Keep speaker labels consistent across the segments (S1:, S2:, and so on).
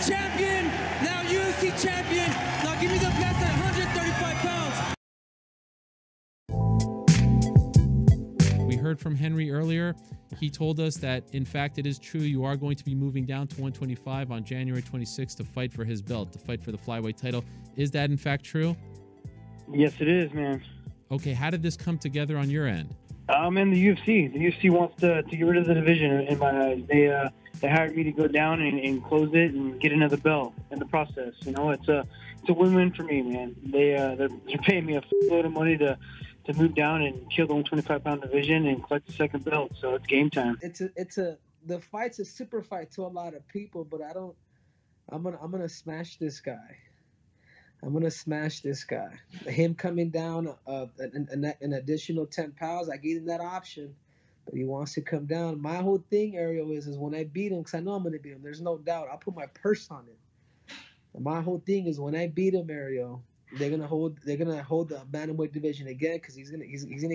S1: champion, now UFC champion. Now give me the best at 135 pounds.
S2: We heard from Henry earlier. He told us that, in fact, it is true you are going to be moving down to 125 on January 26th to fight for his belt, to fight for the flyweight title. Is that, in fact, true?
S3: Yes, it is, man.
S2: Okay, how did this come together on your end?
S3: In the UFC. The UFC wants to get rid of the division in my eyes. They hired me to go down and close it and get another belt in the process. You know, it's a win-win for me, man. They're paying me a load of money to move down and kill the 125-pound division and collect the second belt. So it's game time.
S4: The fight's a super fight to a lot of people, but I'm gonna smash this guy. I'm gonna smash this guy. Him coming down an additional 10 pounds, I gave him that option, but he wants to come down. My whole thing, Ariel, is when I beat him, because I know I'm gonna beat him. There's no doubt. I'll put my purse on it. And my whole thing is when I beat him, Ariel, they're gonna hold the bantamweight division again, because he's gonna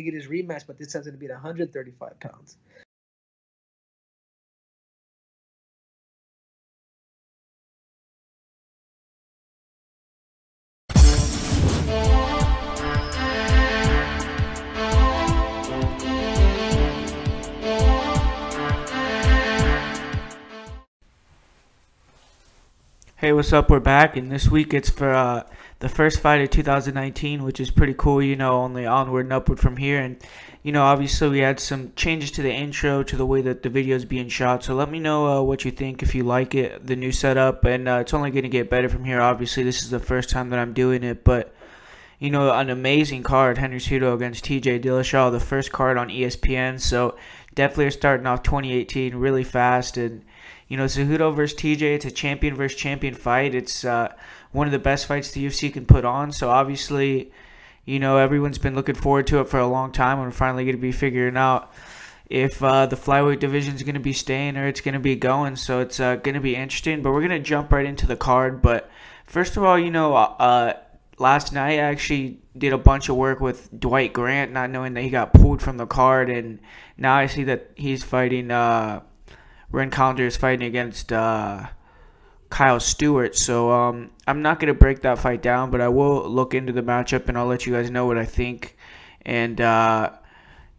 S4: get his rematch, but this time's gonna be at 135 pounds.
S5: Hey, what's up? We're back, and this week it's for the first fight of 2019, which is pretty cool, you know, only onward and upward from here. And, you know, obviously we had some changes to the intro, to the way that the video is being shot. So let me know what you think, if you like it, the new setup. And it's only going to get better from here. Obviously, this is the first time that I'm doing it, but, you know, an amazing card, Henry Cejudo against TJ Dillashaw, the first card on ESPN. So definitely are starting off 2018 really fast. And, you know, Cejudo versus TJ, it's a champion versus champion fight. It's one of the best fights the UFC can put on. So obviously, you know, everyone's been looking forward to it for a long time. And we're finally going to be figuring out if the flyweight division is going to be staying or it's going to be going. So it's going to be interesting. But we're going to jump right into the card. But first of all, you know, last night I actually did a bunch of work with Dwight Grant, not knowing that he got pulled from the card. And now I see that he's fighting... Rencountre is fighting against Kyle Stewart. So I'm not going to break that fight down, but I will look into the matchup and I'll let you guys know what I think. And,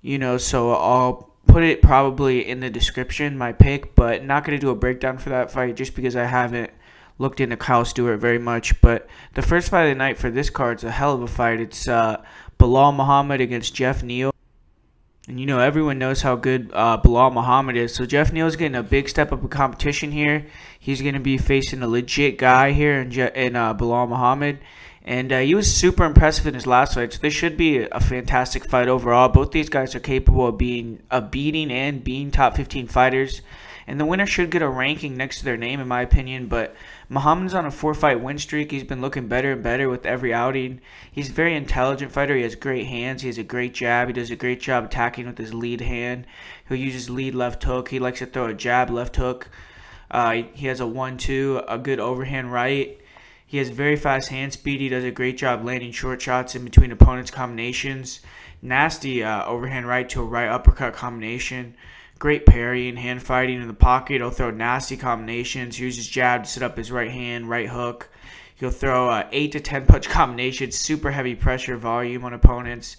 S5: you know, so I'll put it probably in the description, my pick, but not going to do a breakdown for that fight just because I haven't looked into Kyle Stewart very much. But the first fight of the night for this card is a hell of a fight. It's Belal Muhammad against Jeff Neal. And, you know, everyone knows how good Belal Muhammad is. So Jeff Neal's getting a big step up in competition here. He's going to be facing a legit guy here in Belal Muhammad. And he was super impressive in his last fight. So this should be a fantastic fight overall. Both these guys are capable of beating and being top 15 fighters. And the winner should get a ranking next to their name, in my opinion. But Muhammad's on a 4-fight win streak. He's been looking better and better with every outing. He's a very intelligent fighter. He has great hands. He has a great jab. He does a great job attacking with his lead hand. He'll use his lead left hook. He likes to throw a jab left hook. He has a 1-2, a good overhand right. He has very fast hand speed. He does a great job landing short shots in between opponents' combinations. Nasty overhand right to a right uppercut combination. Great parrying, hand fighting in the pocket. He'll throw nasty combinations. Use his jab to set up his right hand, right hook. He'll throw 8 to 10 punch combinations. Super heavy pressure volume on opponents.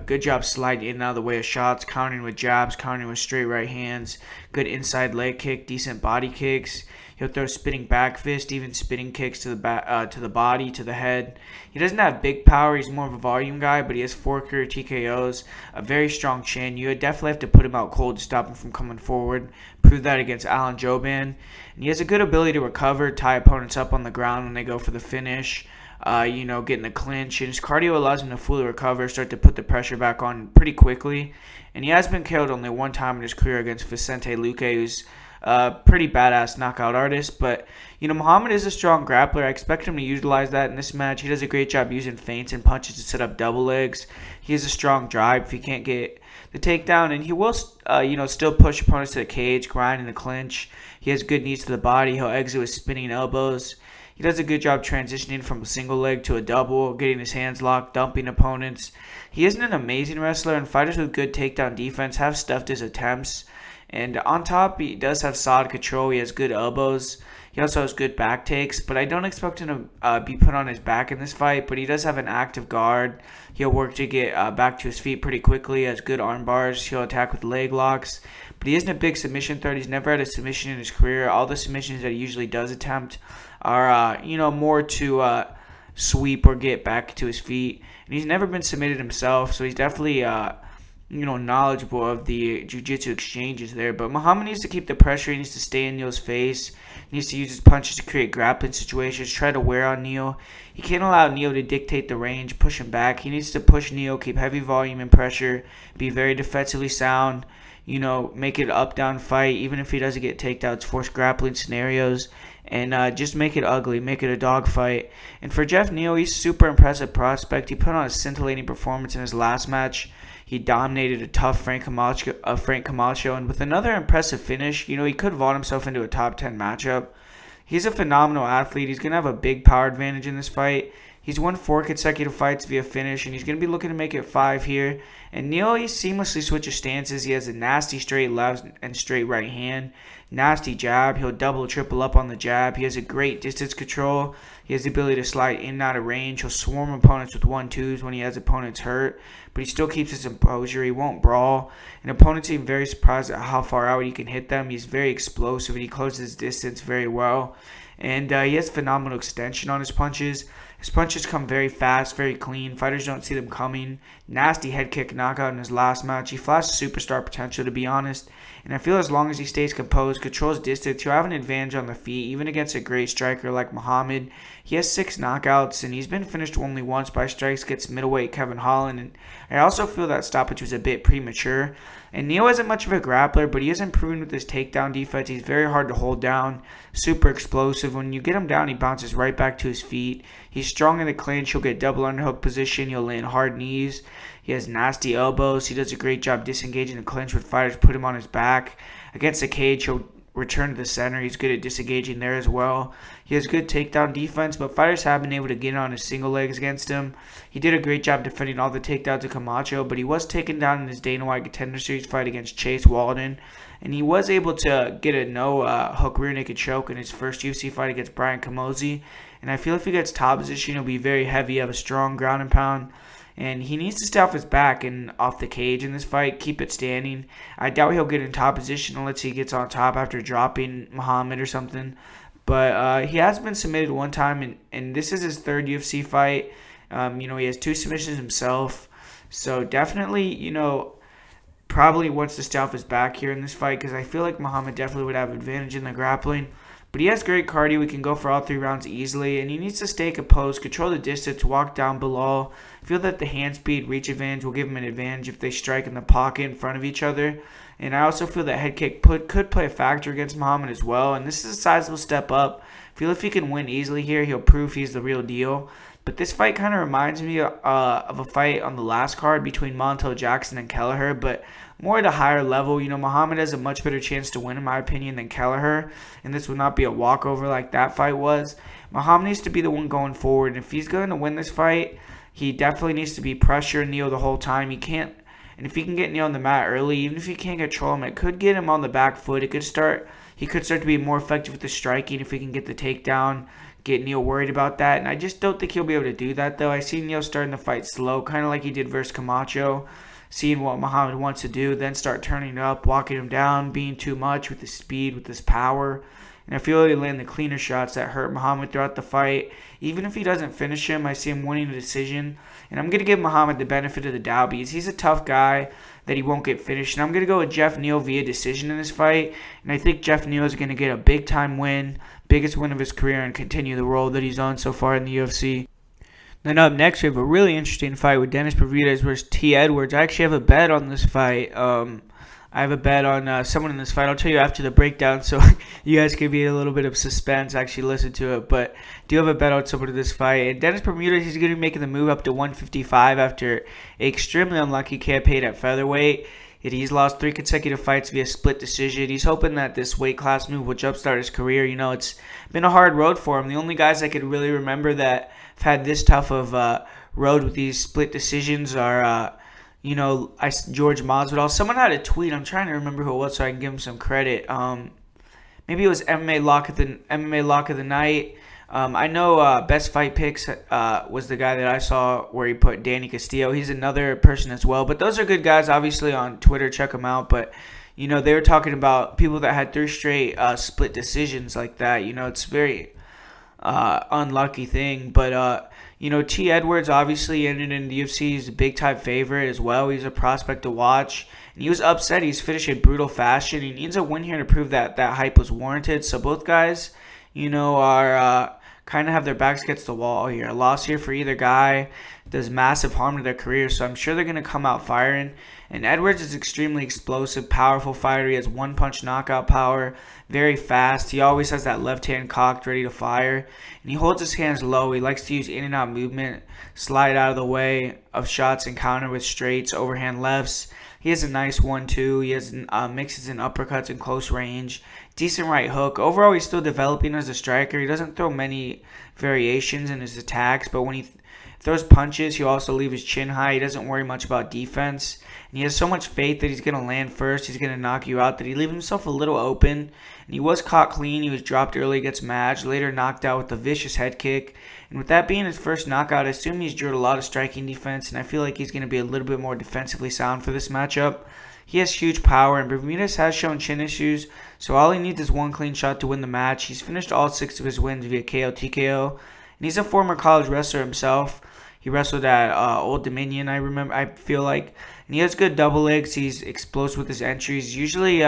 S5: Good job sliding in and out of the way of shots. Countering with jabs, countering with straight right hands. Good inside leg kick, decent body kicks. He'll throw spinning back fist, even spinning kicks to the back, to the body, to the head. He doesn't have big power. He's more of a volume guy, but he has 4 career TKOs, a very strong chin. You would definitely have to put him out cold to stop him from coming forward. Proved that against Alan Jouban. And he has a good ability to recover, tie opponents up on the ground when they go for the finish. You know, get in the clinch. And his cardio allows him to fully recover, start to put the pressure back on pretty quickly. And he has been KO'd only one time in his career against Vicente Luque, who's pretty badass knockout artist. But, you know, Muhammad is a strong grappler. I expect him to utilize that in this match. He does a great job using feints and punches to set up double legs. He has a strong drive if he can't get the takedown. And he will, you know, still push opponents to the cage, grind in the clinch. He has good knees to the body. He'll exit with spinning elbows. He does a good job transitioning from a single leg to a double, getting his hands locked, dumping opponents. He isn't an amazing wrestler, and fighters with good takedown defense have stuffed his attempts. And on top, he does have solid control. He has good elbows. He also has good back takes, but I don't expect him to be put on his back in this fight. But he does have an active guard. He'll work to get back to his feet pretty quickly. He has good arm bars. He'll attack with leg locks. But he isn't a big submission threat. He's never had a submission in his career. All the submissions that he usually does attempt are, more to sweep or get back to his feet. And he's never been submitted himself, so he's definitely knowledgeable of the jiu-jitsu exchanges there. But Muhammad needs to keep the pressure. He needs to stay in Neal's face. He needs to use his punches to create grappling situations, try to wear on Neal. He can't allow Neal to dictate the range, push him back. He needs to push Neal, keep heavy volume and pressure, be very defensively sound, make it an up-down fight. Even if he doesn't get takedowns, force grappling scenarios, and just make it ugly, make it a dog fight. And for Jeff Neal, he's a super impressive prospect. He put on a scintillating performance in his last match. He dominated a tough Frank Camacho, and with another impressive finish, he could vault himself into a top 10 matchup. He's a phenomenal athlete. He's going to have a big power advantage in this fight. He's won 4 consecutive fights via finish, and he's going to be looking to make it 5 here. And Neal, he seamlessly switches stances. He has a nasty straight left and straight right hand. Nasty jab. He'll double, triple up on the jab. He has a great distance control. He has the ability to slide in and out of range. He'll swarm opponents with 1-2s when he has opponents hurt. But he still keeps his composure. He won't brawl. And opponents seem very surprised at how far out he can hit them. He's very explosive, and he closes his distance very well. And he has phenomenal extension on his punches. His punches come very fast, very clean. Fighters don't see them coming. Nasty head kick knockout in his last match. He flashed superstar potential, to be honest. And I feel as long as he stays composed, controls distance, he'll have an advantage on the feet, even against a great striker like Muhammad. He has 6 knockouts, and he's been finished only once by strikes against middleweight Kevin Holland. And I also feel that stoppage was a bit premature. And Neal isn't much of a grappler, but he is improving with his takedown defense. He's very hard to hold down, super explosive. When you get him down, he bounces right back to his feet. He's strong in the clinch. He'll get double underhook position. He'll land hard knees. He has nasty elbows. He does a great job disengaging the clinch when fighters put him on his back. Against the cage, he'll return to the center. He's good at disengaging there as well. He has good takedown defense, but fighters have been able to get on his single legs against him. He did a great job defending all the takedowns of Camacho, but he was taken down in his Dana White Contender Series fight against Chase Walden, and he was able to get a no-hook rear naked choke in his first UFC fight against Brian Camozzi. And I feel if he gets top position, he'll be very heavy, have a strong ground and pound. And he needs to stay off his back and off the cage in this fight, keep it standing. I doubt he'll get in top position unless he gets on top after dropping Muhammad or something. But he has been submitted one time, and this is his 3rd UFC fight. He has 2 submissions himself. So definitely, probably wants to stay off his back here in this fight, because I feel like Muhammad definitely would have advantage in the grappling. But he has great cardio. He can go for all 3 rounds easily. And he needs to stay composed, control the distance, walk down below. I feel that the hand speed, reach advantage will give him an advantage if they strike in the pocket in front of each other. And I also feel that head kick could play a factor against Muhammad as well. And this is a sizable step up. I feel if he can win easily here, he'll prove he's the real deal. But this fight kind of reminds me of a fight on the last card between Montel Jackson and Kelleher, but more at a higher level. Muhammad has a much better chance to win, in my opinion, than Kelleher, and this would not be a walkover like that fight was. Muhammad needs to be the one going forward, and if he's going to win this fight, he definitely needs to be pressuring Neal the whole time. He can't, and if he can get Neal on the mat early, even if he can't control him, it could get him on the back foot. He could start to be more effective with the striking if he can get the takedown, get Neal worried about that. And I just don't think he'll be able to do that, though. I see Neal starting the fight slow, kind of like he did versus Camacho, seeing what Muhammad wants to do, then start turning up, walking him down, being too much with his speed, with his power. And I feel he land the cleaner shots that hurt Muhammad throughout the fight. Even if he doesn't finish him, I see him winning the decision. And I'm going to give Muhammad the benefit of the doubt because he's a tough guy that he won't get finished. And I'm going to go with Jeff Neal via decision in this fight. And I think Jeff Neal is going to get a big-time win, biggest win of his career, and continue the role that he's on so far in the UFC. Then up next, we have a really interesting fight with Dennis Bermudez versus T. Edwards. I actually have a bet on this fight. I have a bet on someone in this fight. I'll tell you after the breakdown, so you guys can be a little bit of suspense, actually listen to it. But do you have a bet on someone in this fight? And Dennis Bermudez, he's going to be making the move up to 155 after an extremely unlucky campaign at featherweight. He's lost 3 consecutive fights via split decision. He's hoping that this weight class move will jumpstart his career. You know, it's been a hard road for him. The only guys I could really remember that have had this tough of road with these split decisions are George Masvidal. Someone had a tweet. I'm trying to remember who it was so I can give him some credit. Maybe it was MMA Lock of the Night. I know Best Fight Picks was the guy that I saw where he put Danny Castillo. He's another person as well. But those are good guys, obviously, on Twitter. Check them out. But, they were talking about people that had 3 straight split decisions like that. It's very unlucky thing. But, T. Edwards obviously ended in the UFC. He's a big-time favorite as well. He's a prospect to watch. And he was upset. He's finished in brutal fashion. He needs a win here to prove that that hype was warranted. So both guys, are kind of have their backs against the wall here. A loss here for either guy does massive harm to their career, so I'm sure they're going to come out firing. And Edwards is extremely explosive, powerful fighter. He has one-punch knockout power, very fast. He always has that left hand cocked, ready to fire. And he holds his hands low. He likes to use in and out movement, slide out of the way of shots and counter with straights, overhand lefts. He has a nice 1-2. He has mixes and uppercuts in close range. Decent right hook. Overall, he's still developing as a striker. He doesn't throw many variations in his attacks, but when he throws punches, he'll also leave his chin high. He doesn't worry much about defense. And he has so much faith that he's going to land first, he's going to knock you out, that he leaves himself a little open. And he was caught clean. He was dropped early against Madge, later knocked out with a vicious head kick. And with that being his first knockout, I assume he's drilled a lot of striking defense, and I feel like he's going to be a little bit more defensively sound for this matchup. He has huge power, and Bermudez has shown chin issues, so all he needs is one clean shot to win the match. He's finished all 6 of his wins via KO TKO, and he's a former college wrestler himself. He wrestled at Old Dominion, I feel like. And he has good double legs. He's explosive with his entries. Usually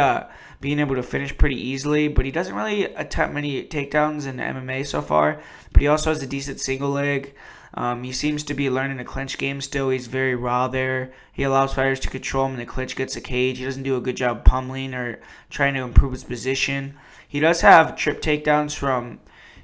S5: being able to finish pretty easily, but he doesn't really attempt many takedowns in MMA so far. But he also has a decent single leg. He seems to be learning the clinch game still. He's very raw there. He allows fighters to control him, and the clinch gets a cage. He doesn't do a good job pummeling or trying to improve his position. He does have trip takedowns from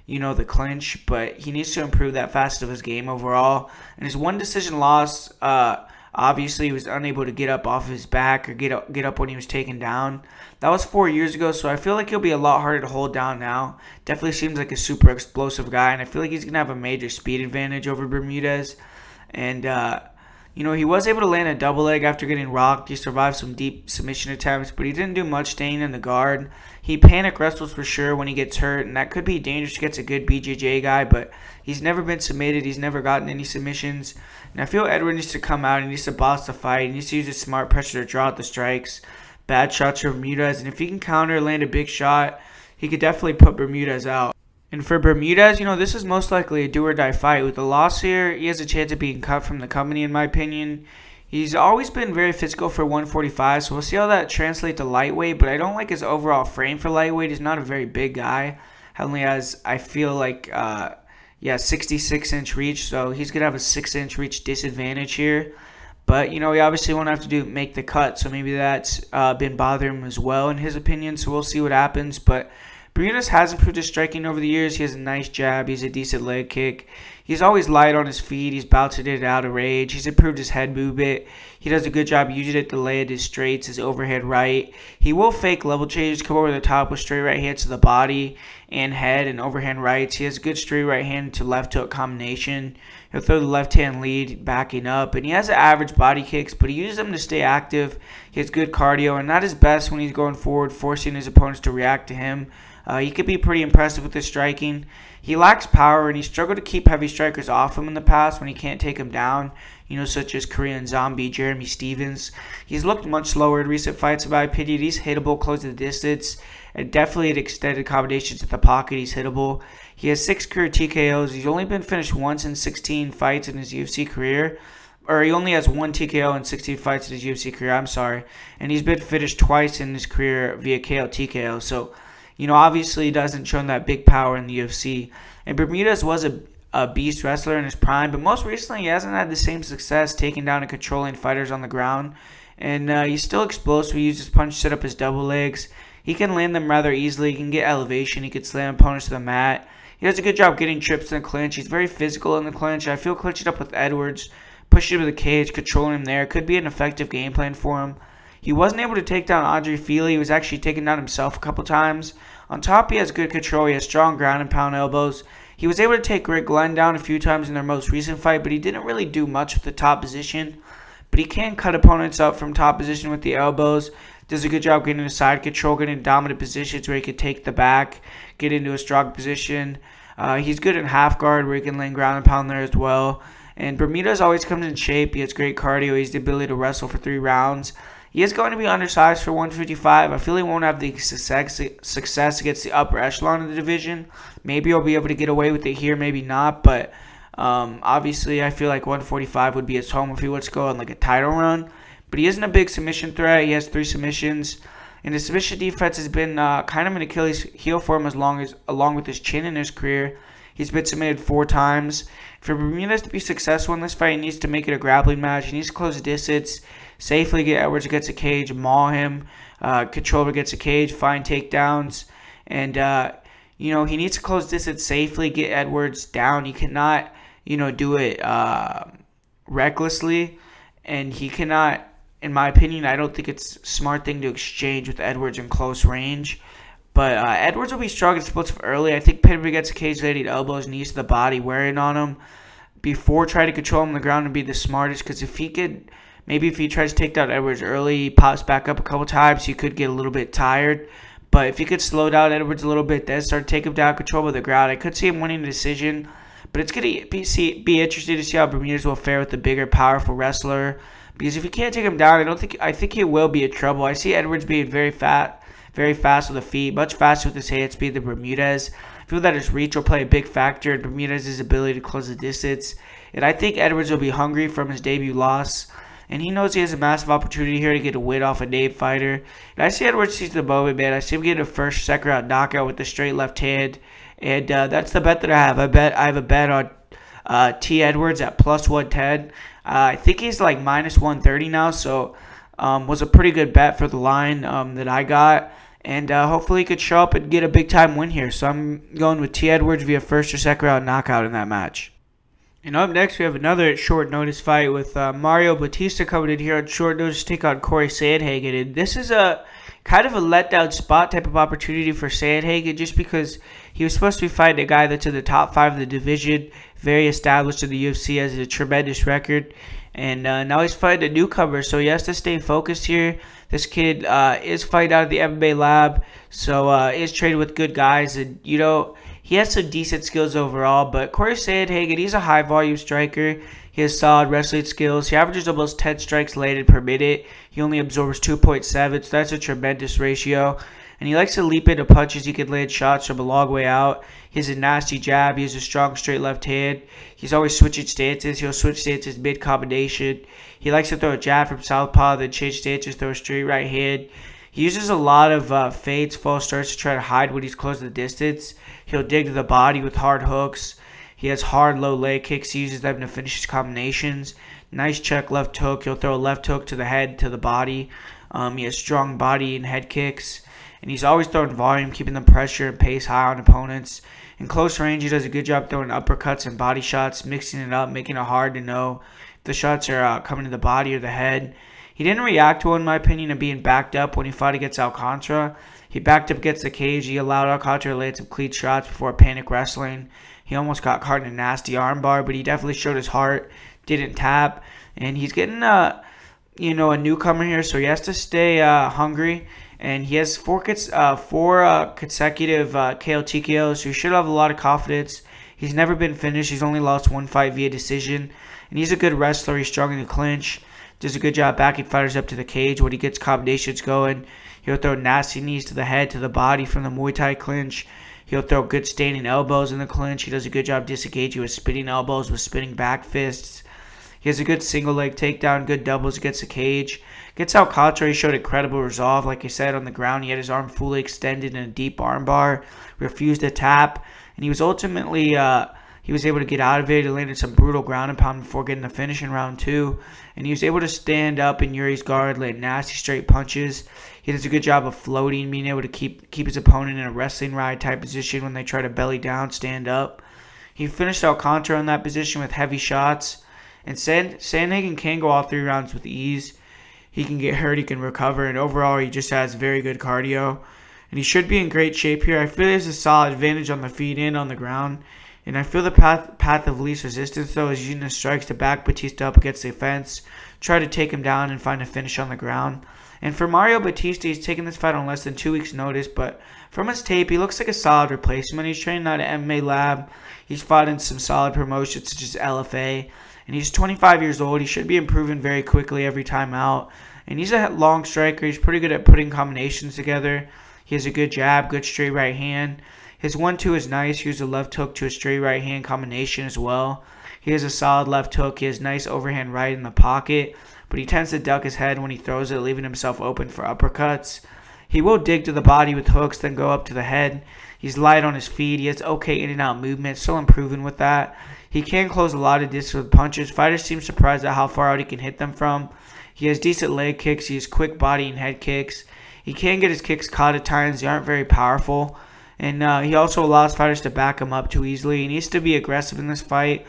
S5: the clinch, but he needs to improve that facet of his game overall. And his one decision loss, obviously he was unable to get up off his back or get up when he was taken down. That was 4 years ago, so I feel like he'll be a lot harder to hold down now. Definitely seems like a super explosive guy, and I feel like he's going to have a major speed advantage over Bermudez. And, he was able to land a double leg after getting rocked. He survived some deep submission attempts, but he didn't do much staying in the guard. He panic wrestles for sure when he gets hurt, and that could be dangerous against a good BJJ guy, but he's never been submitted. He's never gotten any submissions. And I feel Edward needs to come out. He needs to boss the fight. He needs to use his smart pressure to draw out the strikes. Bad shots for Bermudez, and if he can counter, land a big shot, he could definitely put Bermudez out. And for Bermudez, this is most likely a do-or-die fight. With the loss here, he has a chance of being cut from the company, in my opinion. He's always been very physical for 145, so we'll see how that translates to lightweight, but I don't like his overall frame for lightweight. He's not a very big guy. He only has, I feel like, 66-inch reach, so he's going to have a 6-inch reach disadvantage here. But, he obviously won't have to make the cut, so maybe that's been bothering him as well, in his opinion, so we'll see what happens. But Bermudez has improved his striking over the years. He has a nice jab. He has a decent leg kick. He's always light on his feet. He's bouncing it out of rage. He's improved his head movement. He does a good job using it to land his straights, his overhead right. He will fake level changes, come over the top with straight right hands to the body and head and overhand rights. He has a good straight right hand to left hook combination. He'll throw the left hand lead backing up. And he has average body kicks, but he uses them to stay active. He has good cardio and not his best when he's going forward, forcing his opponents to react to him. He could be pretty impressive with his striking. He lacks power, and he struggled to keep heavy strikers off him in the past when he can't take him down, such as Korean Zombie Jeremy Stevens. He's looked much slower in recent fights, in my opinion. He's hittable close to the distance, and definitely at extended combinations at the pocket, he's hittable. He has 6 career TKOs. He's only been finished once in 16 fights in his UFC career. Or he only has 1 TKO in 16 fights in his UFC career, And he's been finished twice in his career via KO TKO, so obviously he doesn't show that big power in the UFC. And Bermudez was a beast wrestler in his prime, but most recently he hasn't had the same success taking down and controlling fighters on the ground. And he's still explosive. He uses punch, set up his double legs. He can land them rather easily. He can get elevation. He can slam opponents to the mat. He does a good job getting trips in the clinch. He's very physical in the clinch. I feel clinching up with Edwards, pushing him to the cage, controlling him there could be an effective game plan for him. He wasn't able to take down Andre Feely. He was actually taken down himself a couple times. On top, he has good control. He has strong ground and pound elbows. He was able to take Rick Glenn down a few times in their most recent fight, but he didn't really do much with the top position. but he can cut opponents up from top position with the elbows. Does a good job getting into side control, getting in dominant positions where he could take the back, get into a strong position. He's good in half guard where he can land ground and pound there as well. And Bermudez always comes in shape. He has great cardio. He has the ability to wrestle for 3 rounds. He is going to be undersized for 155. I feel he won't have the success against the upper echelon of the division. Maybe he'll be able to get away with it here, maybe not. But obviously, I feel like 145 would be his home if he were to go on like a title run. But he isn't a big submission threat. He has 3 submissions. And his submission defense has been kind of an Achilles heel for him along with his chin in his career. He's been submitted 4 times. For Bermudez to be successful in this fight, he needs to make it a grappling match. He needs to close the distance, safely get Edwards against a cage, maul him, control him against a cage, find takedowns. And, he needs to close distance safely, get Edwards down. He cannot, do it recklessly. And he cannot, in my opinion, I don't think it's a smart thing to exchange with Edwards in close range. But Edwards will be strong and explosive early. I think Pitbull gets a cage late, elbows, knees to the body, wearing on him before trying to control him on the ground and be the smartest. Because if he tries to take down Edwards early, he pops back up a couple times, he could get a little bit tired. But if he could slow down Edwards a little bit, then start to take him down, control of the ground, I could see him winning the decision. But it's going to be interesting to see how Bermudez will fare with the bigger, powerful wrestler. Because if he can't take him down, I think he will be in trouble. I see Edwards being very fast with the feet, much faster with his hand speed than Bermudez. I feel that his reach will play a big factor in Bermudez's ability to close the distance. And I think Edwards will be hungry from his debut loss. And he knows he has a massive opportunity here to get a win off a named fighter. And I see Edwards seize the moment, man. I see him getting a first, second round knockout with the straight left hand. And that's the bet that I have. I have a bet on T. Edwards at plus 110. I think he's like minus 130 now. So was a pretty good bet for the line that I got. And hopefully he could show up and get a big-time win here. So I'm going with T. Edwards via first or second round knockout in that match. And up next, we have another short notice fight with Mario Bautista coming in here on short notice to take on Corey Sandhagen. And this is a kind of a letdown spot type of opportunity for Sandhagen just because he was supposed to be fighting a guy that's in the top 5 of the division, very established in the UFC, has a tremendous record. And now he's fighting a newcomer, so he has to stay focused here. This kid is fighting out of the MMA lab, so is trained with good guys. And, he has some decent skills overall. But Corey Sandhagen, he's a high-volume striker. He has solid wrestling skills. He averages almost 10 strikes landed per minute. He only absorbs 2.7, so that's a tremendous ratio. And he likes to leap into punches. He can land shots from a long way out. He has a nasty jab. He has a strong straight left hand. He's always switching stances. He'll switch stances mid-combination. He likes to throw a jab from southpaw, then change stances, throw a straight right hand. He uses a lot of fades, false starts to try to hide when he's close to the distance. He'll dig to the body with hard hooks. He has hard low leg kicks. He uses them to finish his combinations. Nice check left hook. He'll throw a left hook to the head, to the body. He has strong body and head kicks. And he's always throwing volume, keeping the pressure and pace high on opponents. In close range, he does a good job throwing uppercuts and body shots, mixing it up, making it hard to know if the shots are coming to the body or the head. He didn't react well, in my opinion, to being backed up when he fought against Alcantara. He backed up against the cage. He allowed Alcantara to land some clean shots before panic wrestling. He almost got caught in a nasty armbar, but he definitely showed his heart, didn't tap. And he's getting, a newcomer here, so he has to stay hungry. And he has four consecutive KO TKOs, so he should have a lot of confidence. He's never been finished. He's only lost 1 fight via decision. And he's a good wrestler. He's strong in the clinch. Does a good job backing fighters up to the cage when he gets combinations going. He'll throw nasty knees to the head, to the body from the Muay Thai clinch. He'll throw good standing elbows in the clinch. He does a good job disengaging with spinning elbows, with spinning back fists. He has a good single leg takedown, good doubles against the cage. Against Alcantara, he showed incredible resolve. Like I said, on the ground, he had his arm fully extended in a deep armbar, refused to tap, and he was ultimately he was able to get out of it. He landed some brutal ground and pound before getting the finish in round 2, and he was able to stand up in Yuri's guard, land nasty straight punches. He does a good job of floating, being able to keep his opponent in a wrestling ride type position when they try to belly down, stand up. He finished Alcantara in that position with heavy shots, and Sandhagen can go all 3 rounds with ease. He can get hurt, he can recover, and overall he just has very good cardio. And he should be in great shape here. I feel he has a solid advantage on the feet and on the ground. And I feel the path of least resistance, though, is using his strikes to back Bautista up against the fence, try to take him down and find a finish on the ground. And for Mario Bautista, he's taken this fight on less than 2 weeks' notice, but from his tape, he looks like a solid replacement. He's training at an MMA lab. He's fought in some solid promotions such as LFA. And he's 25 years old. He should be improving very quickly every time out. And he's a long striker. He's pretty good at putting combinations together. He has a good jab, good straight right hand. His 1-2 is nice. He uses a left hook to a straight right hand combination as well. He has a solid left hook. He has nice overhand right in the pocket, but he tends to duck his head when he throws it, leaving himself open for uppercuts. He will dig to the body with hooks, then go up to the head. He's light on his feet. He has okay in and out movement, still improving with that. He can close a lot of distance with punches. Fighters seem surprised at how far out he can hit them from. He has decent leg kicks. He has quick body and head kicks. He can get his kicks caught at times. They aren't very powerful. And he also allows fighters to back him up too easily. He needs to be aggressive in this fight.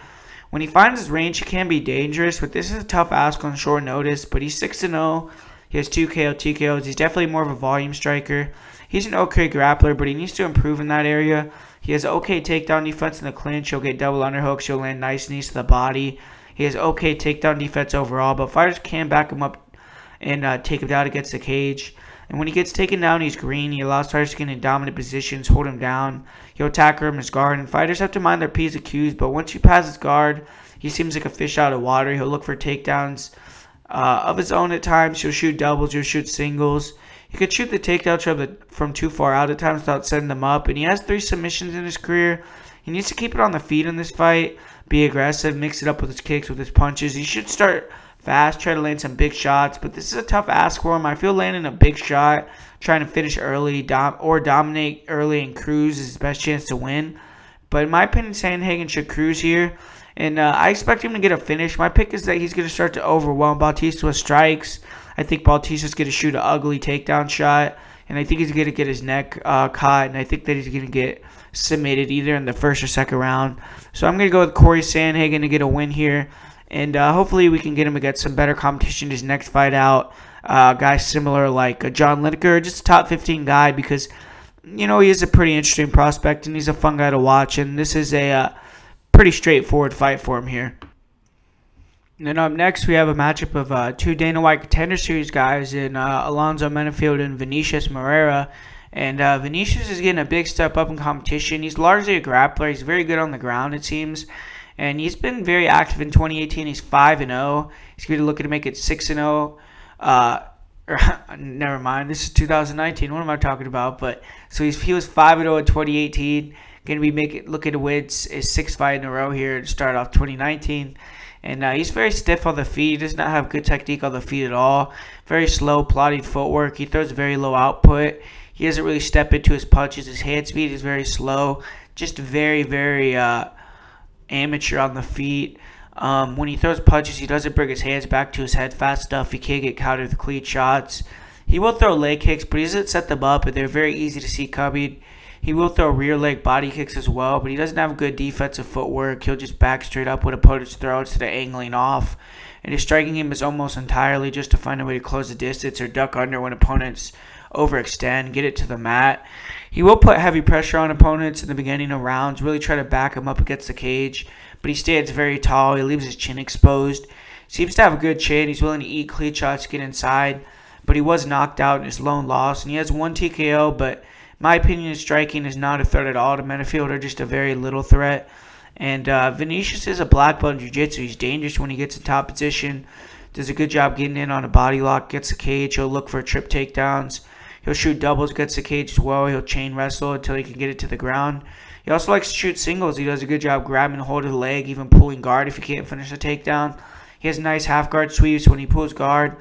S5: When he finds his range, he can be dangerous, but this is a tough ask on short notice. But he's 6-0. He has 2 KO, TKOs. He's definitely more of a volume striker. He's an okay grappler, but he needs to improve in that area. He has okay takedown defense in the clinch. He'll get double underhooks. He'll land nice knees to the body. He has okay takedown defense overall, but fighters can back him up and take him down against the cage. And when he gets taken down, he's green. He allows fighters to get in dominant positions, hold him down. He'll attack him his guard, and fighters have to mind their P's and Q's. But once you pass his guard, he seems like a fish out of water. He'll look for takedowns of his own at times. He'll shoot doubles. He'll shoot singles. He could shoot the takedowns from too far out at times without setting them up. And he has 3 submissions in his career. He needs to keep it on the feet in this fight, be aggressive, mix it up with his kicks, with his punches. He should start fast, try to land some big shots, but this is a tough ask for him. I feel landing a big shot, trying to finish early or dominate early and cruise is his best chance to win. But in my opinion, Sandhagen should cruise here, and I expect him to get a finish. My pick is that he's going to start to overwhelm Bautista with strikes. I think Bautista's going to shoot an ugly takedown shot, and I think he's going to get his neck caught, and I think that he's going to get submitted either in the first or second round. So I'm going to go with Corey Sandhagen to get a win here. And hopefully we can get him against some better competition his next fight out. Guys similar like John Lineker, just a top 15 guy because, you know, he is a pretty interesting prospect and he's a fun guy to watch. And this is a pretty straightforward fight for him here. And then up next we have a matchup of 2 Dana White Contender Series guys in Alonzo Menifield and Vinicius Moreira. And Vinicius is getting a big step up in competition. He's largely a grappler. He's very good on the ground, it seems. And he's been very active in 2018. He's 5-0. He's going to look to make it 6-0. Never mind. This is 2019. What am I talking about? But so he was 5-0 in 2018. Going to be looking to win his 6th fight in a row here to start off 2019. And he's very stiff on the feet. He does not have good technique on the feet at all. Very slow, plodding footwork. He throws very low output. He doesn't really step into his punches. His hand speed is very slow. Just very, very amateur on the feet. When he throws punches, he doesn't bring his hands back to his head fast enough. He can't get countered with clean shots. He will throw leg kicks, but he doesn't set them up, and they're very easy to see coming. He will throw rear leg body kicks as well, but he doesn't have good defensive footwork. He'll just back straight up when opponents throw instead of angling off. And his striking game is almost entirely just to find a way to close the distance or duck under when opponents overextend, get it to the mat. He will put heavy pressure on opponents in the beginning of rounds, really try to back him up against the cage, but he stands very tall. He leaves his chin exposed. Seems to have a good chin. He's willing to eat clean shots, get inside, but he was knocked out in his lone loss, and he has 1 TKO, but in my opinion, his striking is not a threat at all to Menifield, or just a very little threat. And Vinicius is a black belt in jiu-jitsu. He's dangerous when he gets in top position. Does a good job getting in on a body lock, gets the cage. He'll look for trip takedowns. He'll shoot doubles, gets the cage as well. He'll chain wrestle until he can get it to the ground. He also likes to shoot singles. He does a good job grabbing hold of the leg, even pulling guard if he can't finish a takedown. He has nice half guard sweeps. When he pulls guard,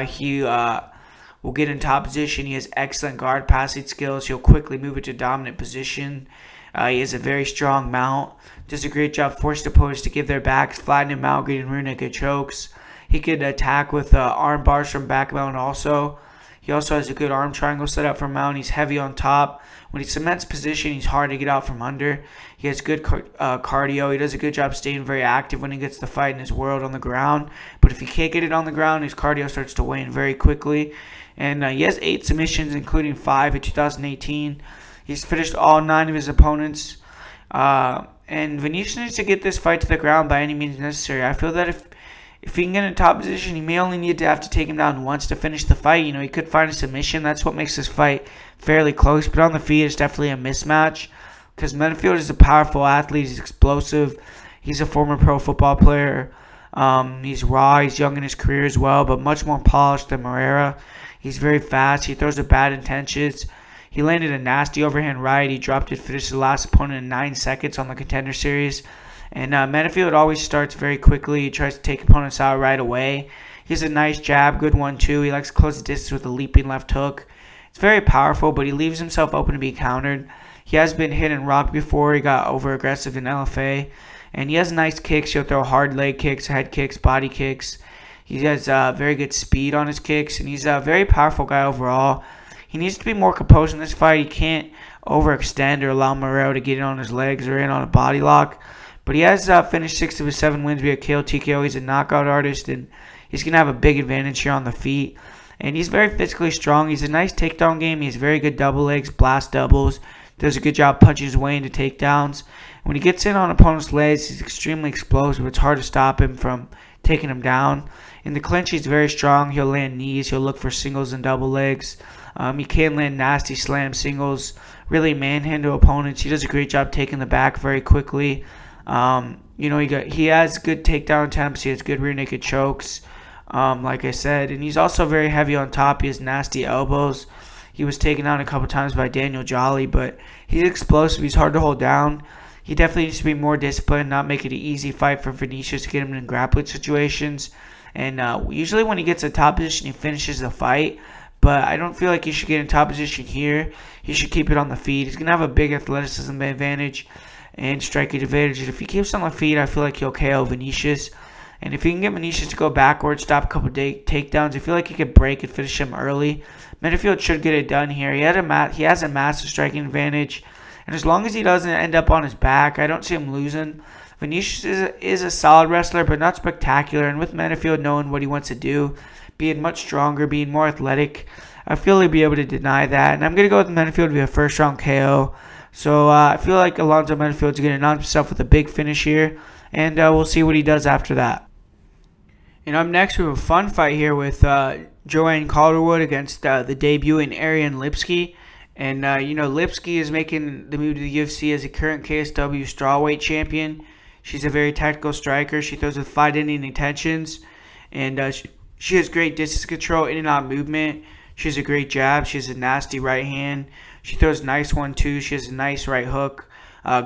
S5: he will get in top position. He has excellent guard passing skills. He'll quickly move into dominant position. He has a very strong mount. Does a great job forcing opponents to give their backs, flatten him out, getting rear naked chokes. He can attack with arm bars from back mount also. He also has a good arm triangle set up for mount. He's heavy on top. When he cements position, he's hard to get out from under. He has good cardio. He does a good job staying very active when he gets the fight in his world on the ground. But if he can't get it on the ground, his cardio starts to wane very quickly. And he has 8 submissions, including 5 in 2018. He's finished all 9 of his opponents. And Vinicius needs to get this fight to the ground by any means necessary. I feel that if he can get in a top position, he may only need to have to take him down once to finish the fight. He could find a submission. That's what makes this fight fairly close. But on the feet, it's definitely a mismatch because Menifield is a powerful athlete. He's explosive. He's a former pro football player. He's raw. He's young in his career as well, but much more polished than Moreira. He's very fast. He throws with bad intentions. He landed a nasty overhand right. He dropped it, finished the last opponent in 9 seconds on the Contender Series. And Menifield always starts very quickly. He tries to take opponents out right away. He has a nice jab, good 1-2. He likes to close the distance with a leaping left hook. It's very powerful, but he leaves himself open to be countered. He has been hit and rocked before. He got over-aggressive in LFA. And he has nice kicks. He'll throw hard leg kicks, head kicks, body kicks. He has very good speed on his kicks, and he's a very powerful guy overall. He needs to be more composed in this fight. He can't overextend or allow Moreira to get in on his legs or in on a body lock. But he has finished 6 of his 7 wins via KO TKO. He's a knockout artist, and he's going to have a big advantage here on the feet. And he's very physically strong. He's a nice takedown game. He has very good double legs, blast doubles. Does a good job punching his way into takedowns. When he gets in on opponent's legs, he's extremely explosive. It's hard to stop him from taking him down. In the clinch, he's very strong. He'll land knees. He'll look for singles and double legs. He can land nasty slam singles, really manhandle opponents. He does a great job taking the back very quickly. He has good takedown attempts. He has good rear naked chokes, like I said. And he's also very heavy on top. He has nasty elbows. He was taken down a couple times by Daniel Jolly, but he's explosive. He's hard to hold down. He definitely needs to be more disciplined, not make it an easy fight for Vinicius to get him in grappling situations. And usually when he gets a top position, he finishes the fight. But I don't feel like he should get in top position here. He should keep it on the feet. He's going to have a big athleticism advantage and striking advantage. If he keeps on the feet, I feel like he'll KO Vinicius. And if he can get Vinicius to go backwards, stop a couple takedowns, I feel like he could break and finish him early. Menifield should get it done here. He has a massive striking advantage. And as long as he doesn't end up on his back, I don't see him losing. Vinicius is a solid wrestler, but not spectacular. And with Menifield knowing what he wants to do, being much stronger, being more athletic, I feel he'll be able to deny that. And I'm going to go with Menifield via first round KO. So I feel like Alonzo Menifield's going to announce himself with a big finish here. And we'll see what he does after that. And up next, we have a fun fight here with Joanne Calderwood against the debuting Ariane Lipsky. And, Lipsky is making the move to the UFC as a current KSW strawweight champion. She's a very tactical striker. She throws with fight-ending intentions. And she has great distance control, in and out movement. She has a great jab. She has a nasty right hand. She throws nice 1-2. She has a nice right hook.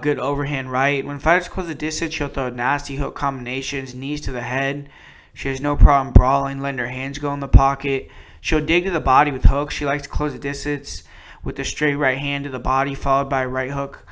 S5: Good overhand right. When fighters close the distance, she'll throw nasty hook combinations, knees to the head. She has no problem brawling, letting her hands go in the pocket. She'll dig to the body with hooks. She likes to close the distance with a straight right hand to the body, followed by right hook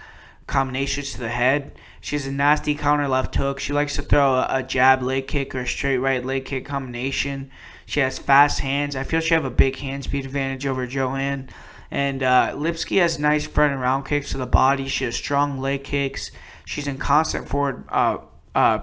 S5: combinations to the head. She has a nasty counter left hook. She likes to throw a jab leg kick or a straight right leg kick combination. She has fast hands. I feel she have a big hand speed advantage over Joanne. And Lipsky has nice front and round kicks to the body. She has strong leg kicks. She's in constant forward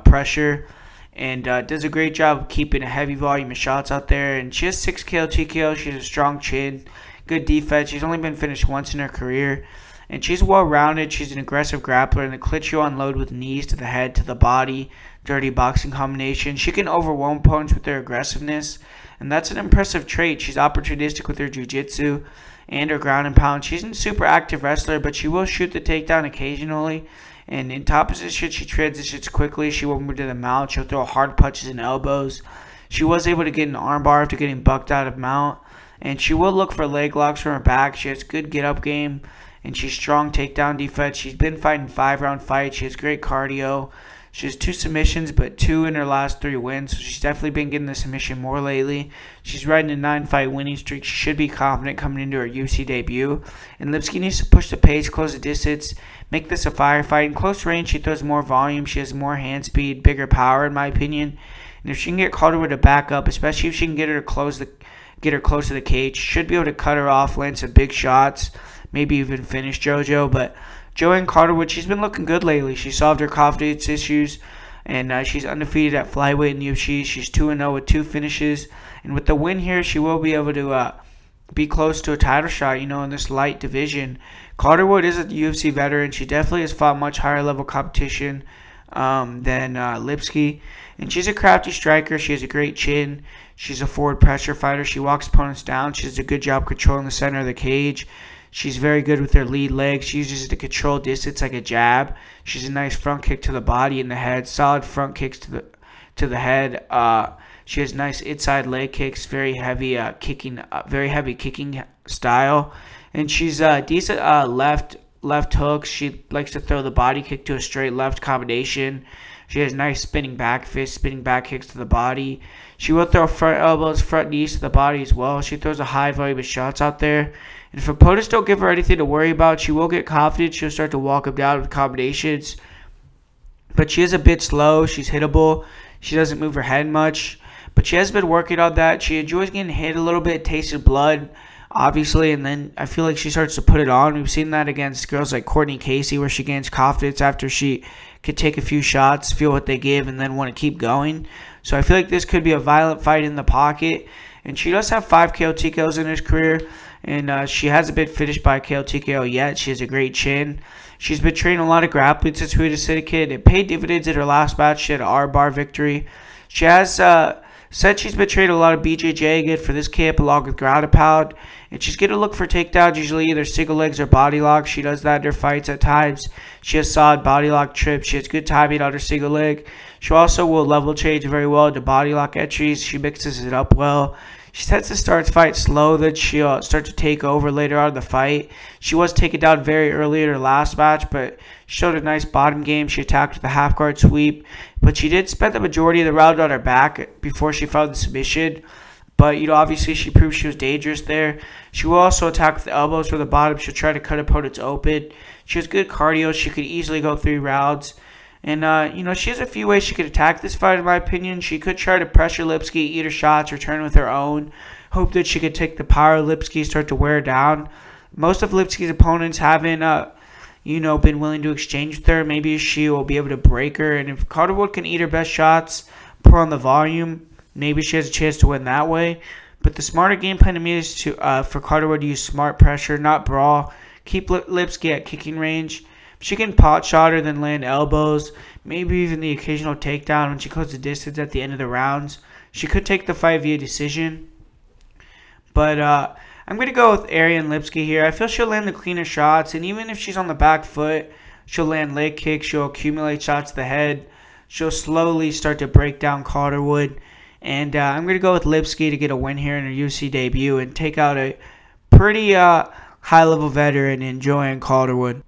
S5: pressure. And does a great job of keeping a heavy volume of shots out there. And she has 6 KO, TKO. She has a strong chin, good defense. She's only been finished once in her career. And she's well-rounded. She's an aggressive grappler. And the clinch she'll unload with knees to the head, to the body, dirty boxing combination. She can overwhelm opponents with her aggressiveness. And that's an impressive trait. She's opportunistic with her jiu-jitsu and her ground and pound. She's a super active wrestler, but she will shoot the takedown occasionally. And in top position, she transitions quickly. She will move to the mount. She'll throw hard punches and elbows. She was able to get an armbar after getting bucked out of mount. And she will look for leg locks from her back. She has good get-up game. And she's strong takedown defense. She's been fighting 5-round fights. She has great cardio. She has 2 submissions, but 2 in her last 3 wins. So she's definitely been getting the submission more lately. She's riding a 9-fight winning streak. She should be confident coming into her UFC debut. And Lipsky needs to push the pace, close the distance, make this a firefight. In close range, she throws more volume. She has more hand speed, bigger power, in my opinion. And if she can get Calderwood to back up, especially if she can get her close to the cage, she should be able to cut her off, land some big shots, maybe even finish JoJo. But Joanne Calderwood, she's been looking good lately. She solved her confidence issues, and she's undefeated at flyweight in the UFC. She's 2-0 with 2 finishes. And with the win here, she will be able to be close to a title shot, in this light division. Calderwood is a UFC veteran. She definitely has fought much higher level competition than Lipsky. And she's a crafty striker. She has a great chin. She's a forward pressure fighter. She walks opponents down. She does a good job controlling the center of the cage. She's very good with her lead leg. She uses it to control distance like a jab. She's a nice front kick to the body and the head. Solid front kicks to the head. She has nice inside leg kicks. Very heavy kicking style. And she's decent left hooks. She likes to throw the body kick to a straight left combination. She has nice spinning back fists, spinning back kicks to the body. She will throw front elbows, front knees to the body as well. She throws a high volume of shots out there. And if opponents don't give her anything to worry about, she will get confident. She'll start to walk them down with combinations. But she is a bit slow. She's hittable. She doesn't move her head much. But she has been working on that. She enjoys getting hit a little bit, tasting blood, obviously. And then I feel like she starts to put it on. We've seen that against girls like Courtney Casey, where she gains confidence after she could take a few shots, feel what they give, and then want to keep going. So I feel like this could be a violent fight in the pocket. And she does have 5 KO TKOs in her career. And she hasn't been finished by a KO TKO yet. She has a great chin. She's been training a lot of grappling since we were a syndicate. It paid dividends in her last match. She had an R-bar victory. She has said she's been training a lot of BJJ again for this camp along with ground and pound. And she's going to look for takedowns, usually either single legs or body locks. She does that in her fights at times. She has solid body lock trips. She has good timing on her single leg. She also will level change very well into body lock entries. She mixes it up well. She tends to start fight slow, then she'll start to take over later on in the fight. She was taken down very early in her last match, but she showed a nice bottom game. She attacked with a half-guard sweep, but she did spend the majority of the round on her back before she found the submission. But, obviously she proved she was dangerous there. She will also attack with the elbows from the bottom. She'll try to cut opponents open. She has good cardio. She could easily go 3 rounds. And, she has a few ways she could attack this fight, in my opinion. She could try to pressure Lipsky, eat her shots, return with her own. Hope that she could take the power of Lipsky, start to wear her down. Most of Lipsky's opponents haven't, been willing to exchange with her. Maybe she will be able to break her. And if Calderwood can eat her best shots, pour on the volume, maybe she has a chance to win that way. But the smarter game plan to me is for Calderwood to use smart pressure, not brawl. Keep Lipsky at kicking range. She can pot shot her, then land elbows, maybe even the occasional takedown when she closes the distance at the end of the rounds. She could take the fight via decision. But I'm going to go with Ariane Lipsky here. I feel she'll land the cleaner shots, and even if she's on the back foot, she'll land leg kicks, she'll accumulate shots to the head. She'll slowly start to break down Calderwood. And I'm going to go with Lipsky to get a win here in her UFC debut and take out a pretty high-level veteran in Joanne Calderwood.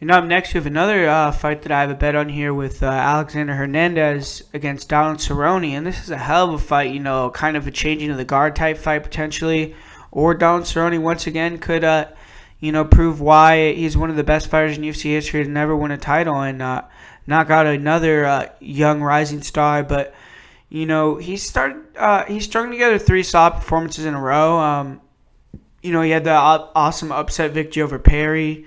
S5: And up next, we have another fight that I have a bet on here with Alexander Hernandez against Donald Cerrone. And this is a hell of a fight, kind of a changing of the guard type fight potentially. Or Donald Cerrone once again could, prove why he's one of the best fighters in UFC history to never win a title and knock out another young rising star. But, he's strung together 3 solid performances in a row. He had the awesome upset victory over Perry.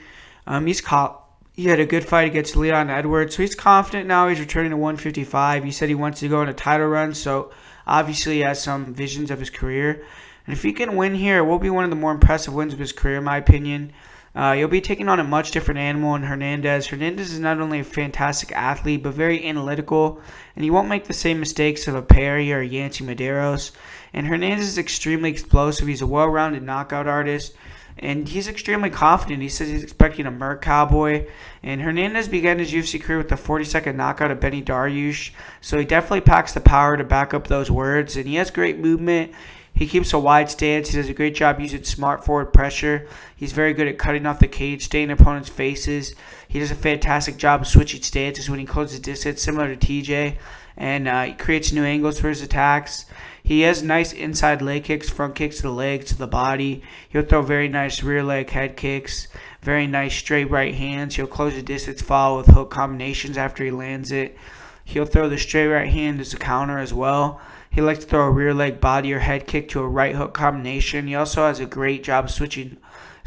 S5: He had a good fight against Leon Edwards, so he's confident now. He's returning to 155. He said he wants to go on a title run, so obviously he has some visions of his career. And if he can win here, it will be one of the more impressive wins of his career, in my opinion. He'll be taking on a much different animal in Hernandez. Hernandez is not only a fantastic athlete, but very analytical, and he won't make the same mistakes of a Perry or a Yancy Medeiros. And Hernandez is extremely explosive. He's a well-rounded knockout artist. And he's extremely confident. He says he's expecting a Merc Cowboy. And Hernandez began his UFC career with the 40-second knockout of Benny Dariush. So he definitely packs the power to back up those words. And he has great movement. He keeps a wide stance. He does a great job using smart forward pressure. He's very good at cutting off the cage, staying in opponents' faces. He does a fantastic job of switching stances when he closes distance, similar to TJ. And he creates new angles for his attacks. He has nice inside leg kicks, front kicks to the legs, to the body. He'll throw very nice rear leg head kicks, very nice straight right hands. He'll close the distance, follow with hook combinations after he lands it. He'll throw the straight right hand as a counter as well. He likes to throw a rear leg body or head kick to a right hook combination. He also has a great job of switching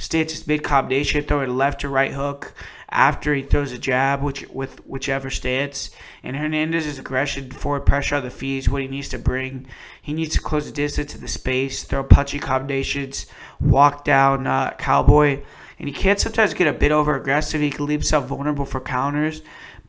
S5: stances mid-combination, throw a left to right hook after he throws a jab, with whichever stance. And Hernandez's aggression, forward pressure on the feet is what he needs to bring. He needs to close the distance to the space, throw punchy combinations, walk down Cowboy. And he can sometimes get a bit over-aggressive. He can leave himself vulnerable for counters.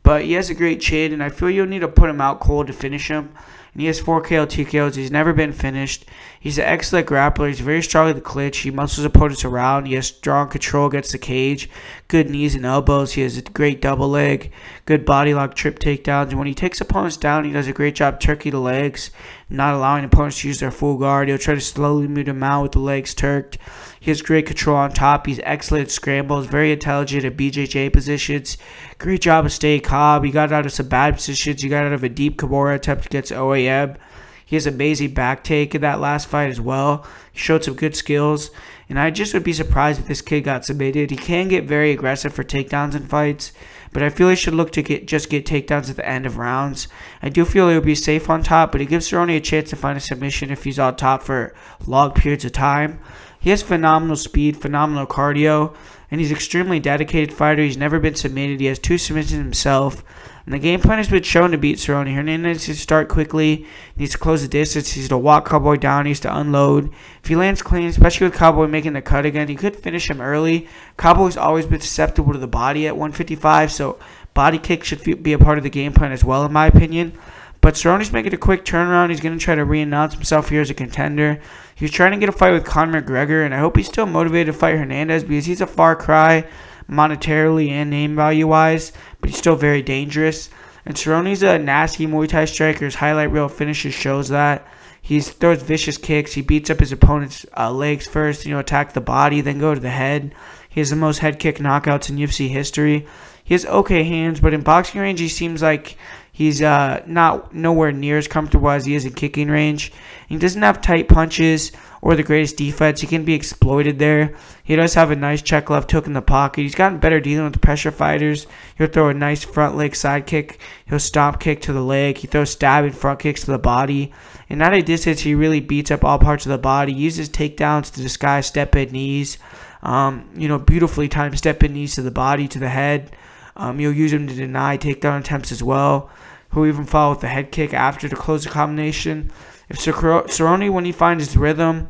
S5: But he has a great chin, and I feel you'll need to put him out cold to finish him. And he has 4 KO, 2 KOs. He's never been finished. He's an excellent grappler. He's very strong in the clinch. He muscles opponents around. He has strong control against the cage. Good knees and elbows. He has a great double leg. Good body lock, trip takedowns. And when he takes opponents down, he does a great job turkey the legs, not allowing opponents to use their full guard. He'll try to slowly move them out with the legs turked. He has great control on top. He's excellent at scrambles, very intelligent at BJJ positions. Great job of staying calm. He got out of some bad positions. He got out of a deep Kimura attempt against OAM. He has amazing back take in that last fight as well. He showed some good skills. And I just would be surprised if this kid got submitted. He can get very aggressive for takedowns in fights, but I feel he should look to just get takedowns at the end of rounds. I do feel he'll be safe on top, but he gives Cerrone a chance to find a submission if he's on top for long periods of time. He has phenomenal speed, phenomenal cardio, and he's an extremely dedicated fighter. He's never been submitted. He has 2 submissions himself. And the game plan has been shown to beat Cerrone. Hernandez needs to start quickly, needs to close the distance, he needs to walk Cowboy down, he needs to unload. If he lands clean, especially with Cowboy making the cut again, he could finish him early. Cowboy's always been susceptible to the body at 155, so body kick should be a part of the game plan as well, in my opinion. But Cerrone's making a quick turnaround. He's going to try to re-announce himself here as a contender. He was trying to get a fight with Conor McGregor, and I hope he's still motivated to fight Hernandez because he's a far cry monetarily and name value-wise, but he's still very dangerous. And Cerrone's a nasty Muay Thai striker. His highlight reel finishes shows that. He throws vicious kicks. He beats up his opponent's legs first, attack the body, then go to the head. He has the most head kick knockouts in UFC history. He has okay hands, but in boxing range, he seems like he's nowhere near as comfortable as he is in kicking range. He doesn't have tight punches or the greatest defense. He can be exploited there. He does have a nice check left hook in the pocket. He's gotten better dealing with the pressure fighters. He'll throw a nice front leg side kick. He'll stomp kick to the leg. He throws stabbing front kicks to the body. And at a distance, he really beats up all parts of the body. He uses takedowns to disguise step-in knees. Beautifully timed step-in knees to the body, to the head. You'll use him to deny takedown attempts as well. He'll even follow with the head kick after to close the combination. If Cerrone, when he finds his rhythm,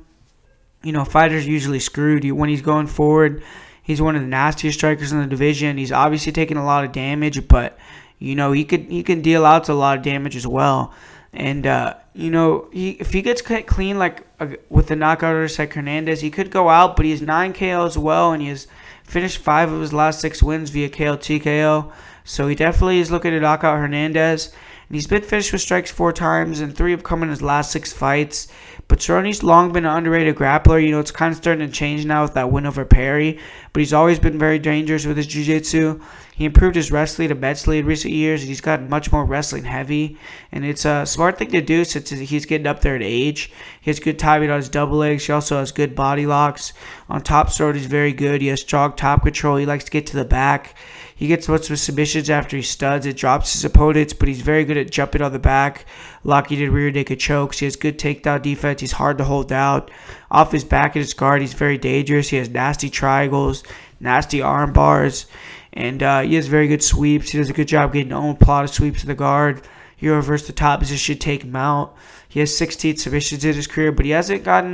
S5: fighters are usually screwed. When he's going forward, he's one of the nastiest strikers in the division. He's obviously taking a lot of damage, but he can deal out a lot of damage as well. And if he gets clean with the knockout artist like Hernandez, he could go out. But he has 9 KO as well, and he has finished 5 of his last 6 wins via KO, TKO. So he definitely is looking to knock out Hernandez. And he's been finished with strikes 4 times, and 3 have come in his last 6 fights. But Cerrone's long been an underrated grappler. It's kind of starting to change now with that win over Perry. But he's always been very dangerous with his jiu-jitsu. He improved his wrestling immensely in recent years, and he's gotten much more wrestling heavy. And it's a smart thing to do since he's getting up there in age. He has good timing on his double legs. He also has good body locks. On top, Cerrone's very good. He has strong top control. He likes to get to the back. He gets lots of submissions after he studs. It drops his opponents, but he's very good at jumping on the back, locking in rear naked chokes. He has good takedown defense. He's hard to hold down. Off his back and his guard, he's very dangerous. He has nasty triangles, nasty arm bars, and he has very good sweeps. He does a good job getting own plot of sweeps to the guard. He'll reverse the top position, take him out. He has 16 submissions in his career, but he hasn't gotten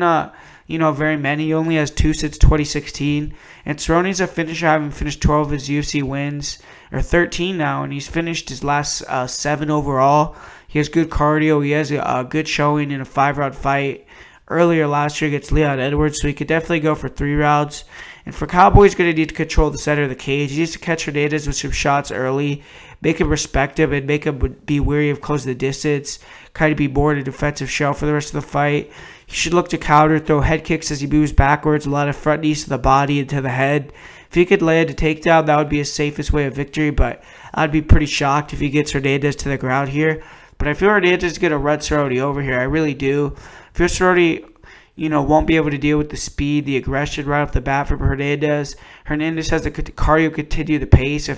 S5: very many. He only has 2 since 2016. And Cerrone's a finisher, having finished 12 of his UFC wins, or 13 now, and he's finished his last 7 overall. He has good cardio. He has a good showing in a 5-round fight earlier last year against Leon Edwards, so he could definitely go for 3 rounds. And for Cowboy, he's going to need to control the center of the cage. He needs to catch Hernandez with some shots early, make him respect him, and make him be wary of closing the distance, kind of be more in a defensive shell for the rest of the fight. He should look to counter, throw head kicks as he moves backwards, a lot of front knees to the body and to the head. If he could land a takedown, that would be his safest way of victory, but I'd be pretty shocked if he gets Hernandez to the ground here. But I feel Hernandez is going to run Cerrone over here. I really do. I feel Cerrone, won't be able to deal with the speed, the aggression right off the bat from Hernandez. Hernandez has the cardio continue the pace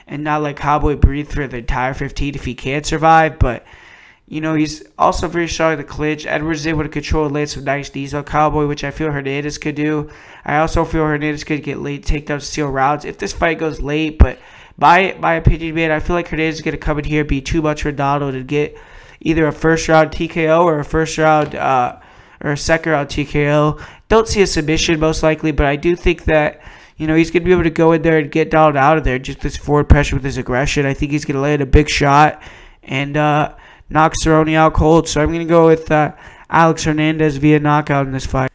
S5: and not let Cowboy breathe for the entire 15 if he can't survive, but He's also very strong in the clinch. Edwards is able to control and land some nice knees on Cowboy, which I feel Hernandez could do. I also feel Hernandez could get late takedowns, steal rounds if this fight goes late. But my opinion, man, I feel like Hernandez is going to come in here, be too much for Donald, and get either a first-round TKO or a first-round or a second-round TKO. Don't see a submission most likely, but I do think that he's going to be able to go in there and get Donald out of there. Just this forward pressure with his aggression. I think he's going to land a big shot and knock Cerrone out cold. So I'm going to go with Alex Hernandez via knockout in this fight.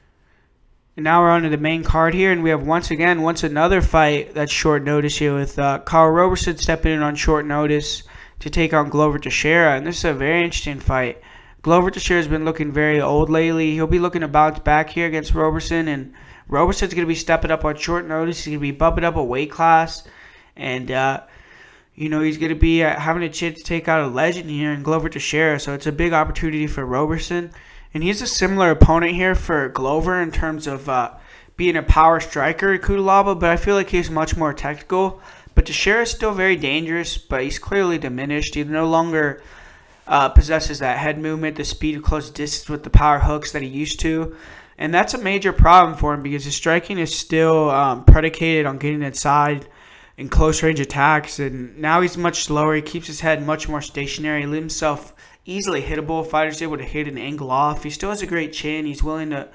S5: And now we're on to the main card here, and we have once another fight that's short notice here with Kyle Roberson stepping in on short notice to take on Glover Teixeira. And this is a very interesting fight. Glover Teixeira has been looking very old lately. He'll be looking to bounce back here against Roberson, and Roberson's going to be stepping up on short notice. He's going to be bumping up a weight class, and he's going to be having a chance to take out a legend here in Glover Teixeira. So it's a big opportunity for Roberson. And he's a similar opponent here for Glover in terms of being a power striker, Kudalaba, but I feel like he's much more technical. But Teixeira is still very dangerous, but he's clearly diminished. He no longer possesses that head movement, the speed of close distance with the power hooks that he used to. And that's a major problem for him because his striking is still predicated on getting inside in close range attacks. And now he's much slower. He keeps his head much more stationary. He leaves himself easily hittable. Fighters able to hit an angle off. He still has a great chin. He's willing to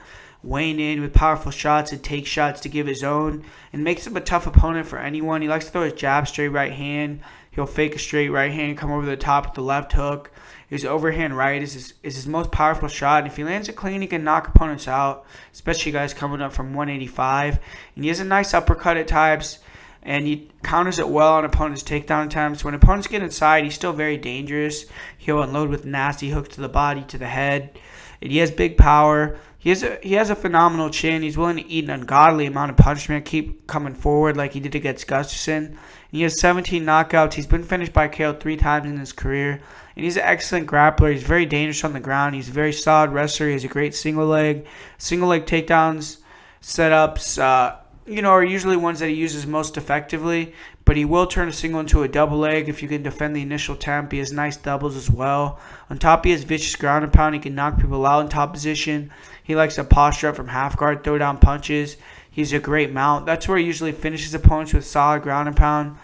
S5: weigh in with powerful shots and take shots to give his own, and makes him a tough opponent for anyone. He likes to throw his jab, straight right hand. He'll fake a straight right hand, come over the top with the left hook. His overhand right is his most powerful shot, and if he lands it clean, he can knock opponents out, especially guys coming up from 185. And he has a nice uppercut at times, and he counters it well on opponents' takedown attempts. When opponents get inside, he's still very dangerous. He'll unload with nasty hooks to the body, to the head. And he has big power. He has a phenomenal chin. He's willing to eat an ungodly amount of punishment, keep coming forward like he did against Gustafsson. And he has 17 knockouts. He's been finished by KO 3 times in his career. And he's an excellent grappler. He's very dangerous on the ground. He's a very solid wrestler. He has a great single leg takedowns, setups, are usually ones that he uses most effectively, but he will turn a single into a double leg if you can defend the initial temp. He has nice doubles as well. On top, he has vicious ground and pound. He can knock people out in top position. He likes to posture up from half guard, throw down punches. He's a great mount. That's where he usually finishes opponents with solid ground and pound.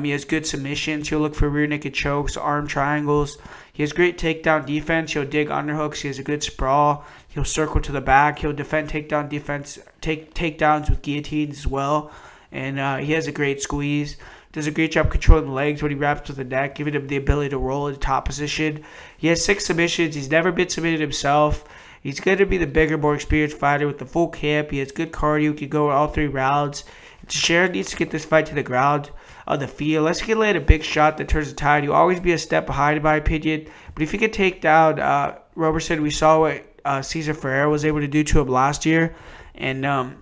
S5: He has good submissions. He'll look for rear naked chokes, arm triangles. He has great takedown defense. He'll dig underhooks. He has a good sprawl. He'll circle to the back. He'll defend takedowns with guillotines as well. And he has a great squeeze. Does a great job controlling the legs when he wraps to the neck, giving him the ability to roll into top position. He has 6 submissions. He's never been submitted himself. He's going to be the bigger, more experienced fighter with the full camp. He has good cardio. He can go all 3 rounds. Teixeira needs to get this fight to the ground on the field. Let's get land a big shot that turns the tide. He'll always be a step behind, in my opinion. But if he can take down Roberson, we saw what Cesar Ferreira was able to do to him last year. And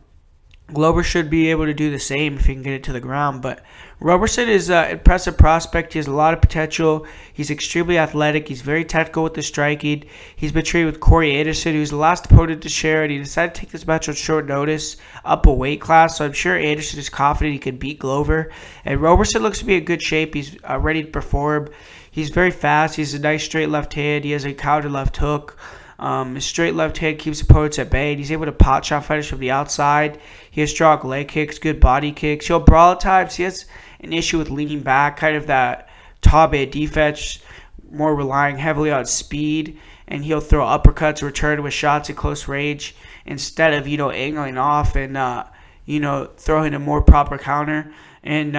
S5: Glover should be able to do the same if he can get it to the ground. But Roberson is an impressive prospect. He has a lot of potential. He's extremely athletic. He's very technical with the striking. He's been trained with Corey Anderson, who's the last opponent to share, and he decided to take this match on short notice, up a weight class. So I'm sure Anderson is confident he can beat Glover. And Roberson looks to be in good shape. He's ready to perform. He's very fast. He's a nice straight left hand. He has a counter left hook. His straight left hand keeps opponents at bay, and he's able to pot shot fighters from the outside. He has strong leg kicks, good body kicks. He'll brawl at times. He has an issue with leaning back, kind of that top end defense, more relying heavily on speed, and he'll throw uppercuts, return with shots at close range instead of, angling off and, throwing a more proper counter. And,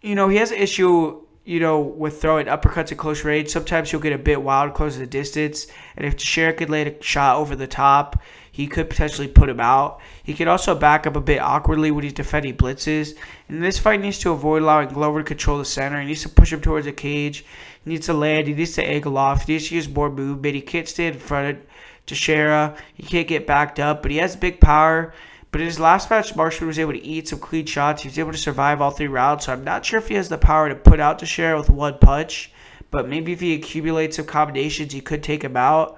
S5: he has an issue with throwing uppercuts at close range. Sometimes he'll get a bit wild close to the distance. And if Teixeira could land a shot over the top, he could potentially put him out. He could also back up a bit awkwardly when he's defending blitzes. And this fight needs to avoid allowing Glover to control the center. He needs to push him towards the cage. He needs to land. He needs to angle off. He needs to use more movement. He can't stand in front of Teixeira. He can't get backed up. But he has big power. But in his last match, Marshall was able to eat some clean shots. He was able to survive all 3 rounds. So I'm not sure if he has the power to put out Teixeira with one punch. But maybe if he accumulates some combinations, he could take him out.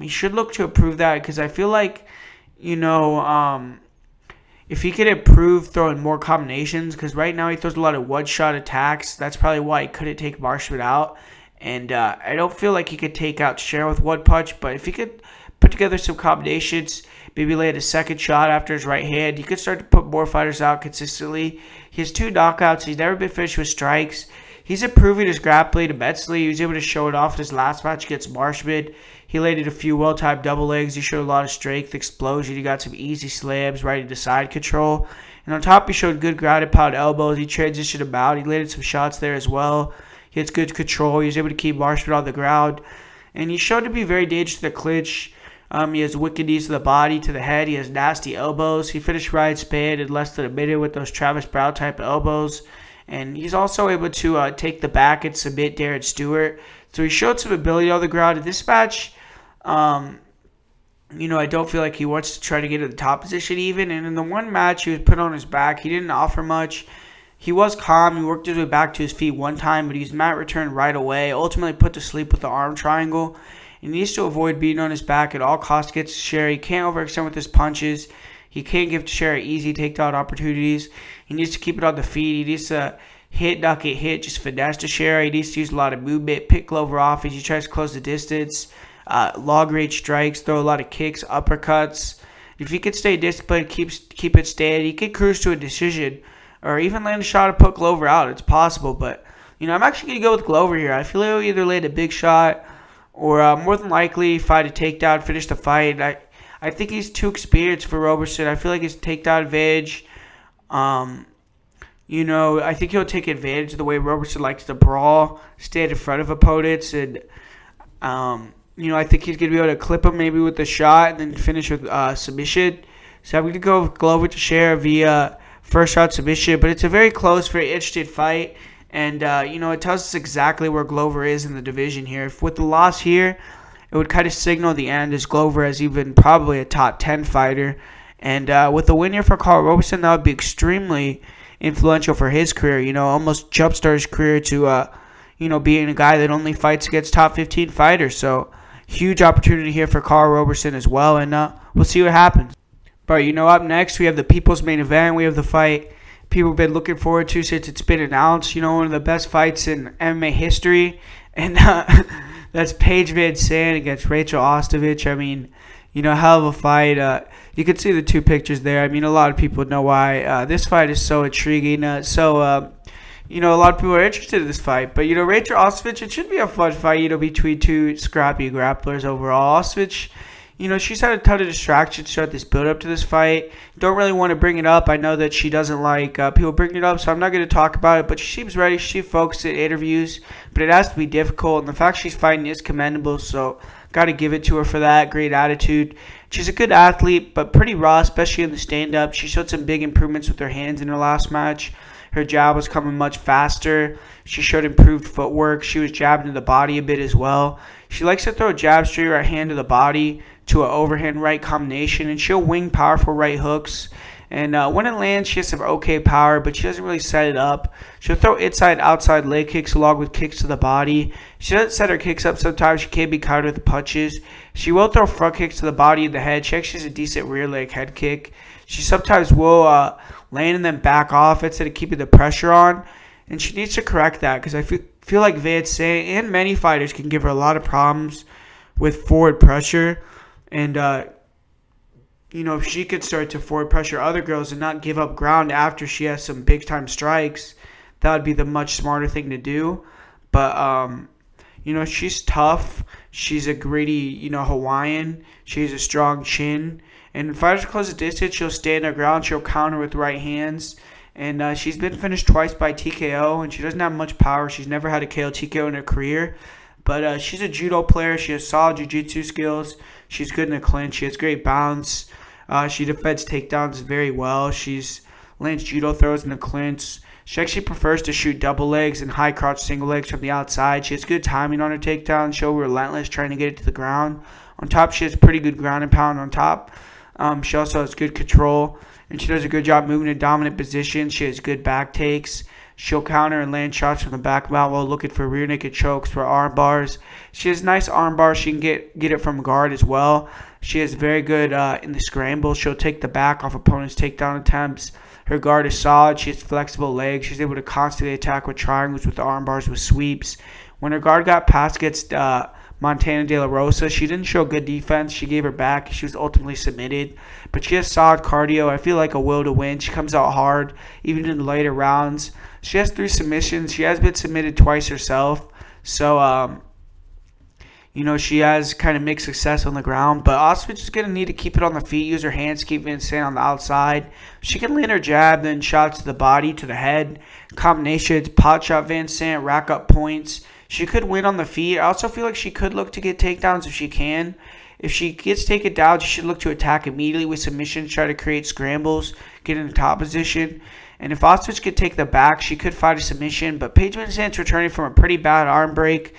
S5: He should look to improve that because I feel like, if he could improve throwing more combinations, because right now he throws a lot of one-shot attacks. That's probably why he couldn't take Marshall out. And I don't feel like he could take out Teixeira with one punch, but if he could put together some combinations, maybe land a second shot after his right hand, he could start to put more fighters out consistently. He has 2 knockouts. He's never been finished with strikes. He's improving his grappling immensely. He was able to show it off in his last match against Marshman. He landed a few well-timed double legs. He showed a lot of strength, explosion. He got some easy slams right into side control. And on top, he showed good ground and pound elbows. He transitioned him out. He landed some shots there as well. He has good control. He was able to keep Marshman on the ground. And he showed to be very dangerous to the clinch. He has wicked knees to the body, to the head. He has nasty elbows. He finished Ryan Spann in less than a minute with those Travis Brown type of elbows. And he's also able to take the back and submit Darren Stewart. So he showed some ability on the ground. In this match, I don't feel like he wants to try to get to the top position even. And in the one match, he was put on his back. He didn't offer much. He was calm. He worked his way back to his feet one time, but he's mat returned right away. Ultimately put to sleep with the arm triangle. He needs to avoid being on his back at all costs against Teixeira. He can't overextend with his punches. He can't give Teixeira easy takedown opportunities. He needs to keep it on the feet. He needs to hit, not get hit, just finesse Teixeira. He needs to use a lot of movement, pick Glover off as he tries to close the distance. Long range strikes, throw a lot of kicks, uppercuts. If he could stay disciplined, keep it steady, he could cruise to a decision or even land a shot and put Glover out. It's possible, but I'm actually going to go with Glover here. I feel he'll either land a big shot or more than likely fight a takedown, finish the fight. I think he's too experienced for Roberson. I feel like his takedown advantage, I think he'll take advantage of the way Roberson likes to brawl, stand in front of opponents, and I think he's going to be able to clip him maybe with a shot and then finish with submission. So I'm going to go with Glover Teixeira via first shot submission. But it's a very close, very interesting fight. And, it tells us exactly where Glover is in the division here. If with the loss here, it would kind of signal the end as Glover as even probably a top 10 fighter. And with the win here for Kyle Roberson, that would be extremely influential for his career. Almost jumpstart his career to, being a guy that only fights against top 15 fighters. So huge opportunity here for Kyle Roberson as well, and we'll see what happens. But up next we have the people's main event. We have the fight people have been looking forward to since it's been announced. One of the best fights in MMA history, and that's Paige VanZant against Rachel Ostovich. Hell of a fight. You can see the 2 pictures there. A lot of people know why this fight is so intriguing. A lot of people are interested in this fight. But, Rachel Ostovich, it should be a fun fight, between 2 scrappy grapplers overall. Ostovich, she's had a ton of distractions throughout this build-up to this fight. Don't really want to bring it up. I know that she doesn't like people bringing it up, so I'm not going to talk about it. But she seems ready. She focuses in interviews. But it has to be difficult, and the fact she's fighting is commendable, so got to give it to her for that. Great attitude. She's a good athlete, but pretty raw, especially in the stand-up. She showed some big improvements with her hands in her last match. Her jab was coming much faster. She showed improved footwork. She was jabbing to the body a bit as well. She likes to throw jab straight right hand to the body to an overhand right combination, and she'll wing powerful right hooks. And when it lands, she has some okay power, but she doesn't really set it up. She'll throw inside, outside leg kicks along with kicks to the body. She doesn't set her kicks up sometimes. She can't be countered with punches. She will throw front kicks to the body and the head. She actually has a decent rear leg head kick. She sometimes will land and then back off instead of keeping the pressure on. And she needs to correct that, because I feel like VanZant and many fighters can give her a lot of problems with forward pressure. And, if she could start to forward pressure other girls and not give up ground after she has some big-time strikes, that would be the much smarter thing to do. But, she's tough. She's a gritty, Hawaiian. She has a strong chin. And if fighters close the distance, she'll stand her ground. She'll counter with right hands. And she's been finished twice by TKO, and she doesn't have much power. She's never had a KO TKO in her career. But she's a judo player. She has solid jiu-jitsu skills. She's good in the clinch. She has great balance. She defends takedowns very well. She's lands judo throws in the clinch. She actually prefers to shoot double legs and high crouch single legs from the outside. She has good timing on her takedown. She'll be relentless trying to get it to the ground. On top, she has pretty good ground and pound on top. She also has good control, and she does a good job moving in dominant positions. She has good back takes. She'll counter and land shots from the back mount while looking for rear naked chokes for arm bars. She has nice arm bars. She can get it from guard as well. She is very good in the scramble. She'll take the back off opponents' takedown attempts. Her guard is solid. She has flexible legs. She's able to constantly attack with triangles, with arm bars, with sweeps. When her guard got passed against Montana De La Rosa, she didn't show good defense. She gave her back. She was ultimately submitted. But she has solid cardio. I feel like a will to win. She comes out hard, even in the later rounds. She has 3 submissions. She has been submitted twice herself. So, she has kind of mixed success on the ground. But Ostovich is going to need to keep it on the feet, use her hands, keep VanZant on the outside. She can land her jab, then shots to the body, to the head. Combinations, pot shot VanZant, rack up points. She could win on the feet. I also feel like she could look to get takedowns if she can. If she gets taken down, she should look to attack immediately with submissions, try to create scrambles, get in the top position. And if Ostovich could take the back, she could fight a submission. But Paige VanZant's returning from a pretty bad arm break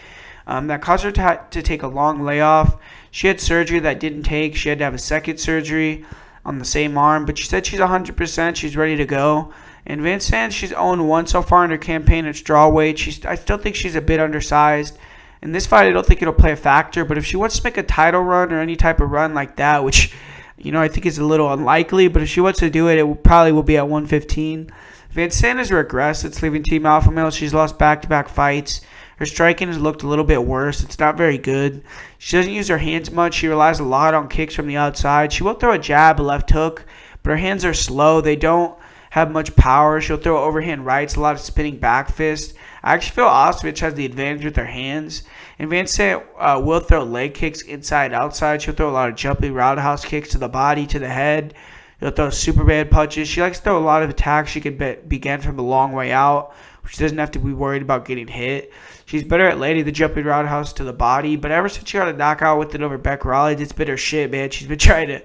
S5: that caused her to take a long layoff. She had surgery that didn't take. She had to have a second surgery on the same arm. But she said she's 100%. She's ready to go. And VanZant, she's 0-1 so far in her campaign at strawweight. I still think she's a bit undersized. In this fight, I don't think it'll play a factor. But if she wants to make a title run or any type of run like that, which, I think is a little unlikely. But if she wants to do it, it probably will be at 115. VanZant has regressed since leaving Team Alpha Male. She's lost back-to-back fights. Her striking has looked a little bit worse. It's not very good. She doesn't use her hands much. She relies a lot on kicks from the outside. She will throw a jab, a left hook, but her hands are slow. They don't have much power. She'll throw overhand rights, a lot of spinning back fists. I actually feel Ostovich has the advantage with her hands. And VanZant will throw leg kicks inside, outside. She'll throw a lot of jumping roundhouse kicks to the body, to the head. She'll throw super bad punches. She likes to throw a lot of attacks. She can begin from a long way out. She doesn't have to be worried about getting hit. She's better at landing the jumping roundhouse to the body. But ever since she got a knockout with it over Beck Rawley, it's been her shit, man. She's been trying to,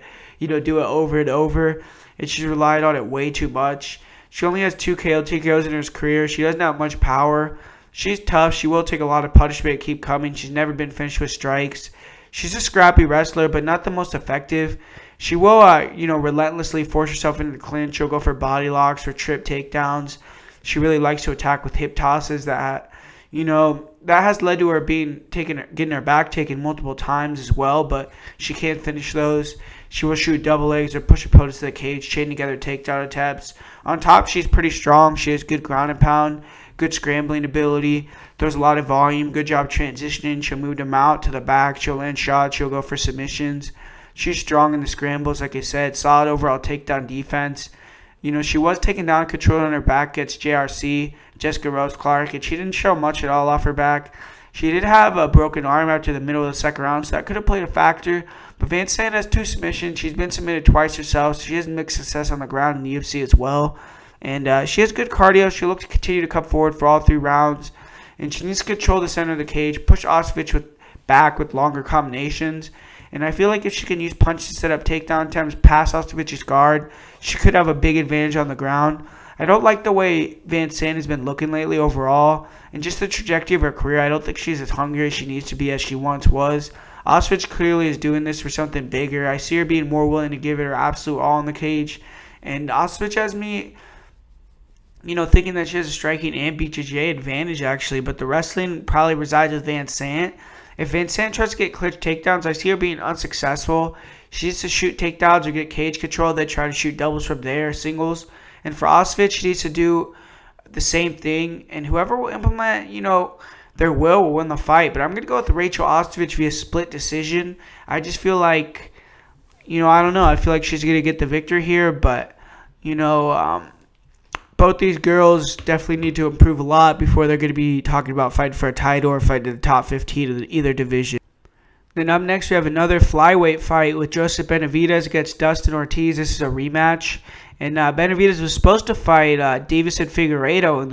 S5: do it over and over. And she's relied on it way too much. She only has 2 KO TKOs in her career. She doesn't have much power. She's tough. She will take a lot of punishment, keep coming. She's never been finished with strikes. She's a scrappy wrestler, but not the most effective. She will, relentlessly force herself into the clinch. She'll go for body locks or trip takedowns. She really likes to attack with hip tosses that has led to her getting her back taken multiple times as well, but she can't finish those. She will shoot double legs or push opponents to the cage, chain together takedown attempts. On top, she's pretty strong. She has good ground and pound, good scrambling ability, throws a lot of volume, good job transitioning. She'll move them out to the back. She'll land shots. She'll go for submissions. She's strong in the scrambles, like I said. Solid overall takedown defense. She was taking down control on her back against JRC, Jessica Rose Clark, and she didn't show much at all off her back. She did have a broken arm after the middle of the second round, so that could have played a factor. But VanZant has 2 submissions. She's been submitted twice herself, so she has mixed success on the ground in the UFC as well. And she has good cardio. She'll look to continue to come forward for all 3 rounds. And she needs to control the center of the cage, push Ostovich back with longer combinations. And I feel like if she can use punches to set up takedown attempts past Ostovich's guard, she could have a big advantage on the ground. I don't like the way VanZant has been looking lately overall. And just the trajectory of her career, I don't think she's as hungry as she needs to be as she once was. Ostovich clearly is doing this for something bigger. I see her being more willing to give it her absolute all in the cage. And Ostovich has me, thinking that she has a striking and BJJ advantage, actually. But the wrestling probably resides with VanZant. If VanZant tries to get clinch takedowns, I see her being unsuccessful. She needs to shoot takedowns or get cage control. They try to shoot doubles from there, singles. And for Ostovich, she needs to do the same thing. And whoever will implement, their will win the fight. But I'm going to go with Rachel Ostovich via split decision. I just feel like, I don't know. I feel like she's going to get the victory here. But, both these girls definitely need to improve a lot before they're going to be talking about fighting for a title or fighting in the top 15 of either division. Then up next, we have another flyweight fight with Joseph Benavidez against Dustin Ortiz. This is a rematch. And Benavidez was supposed to fight Davison Figueiredo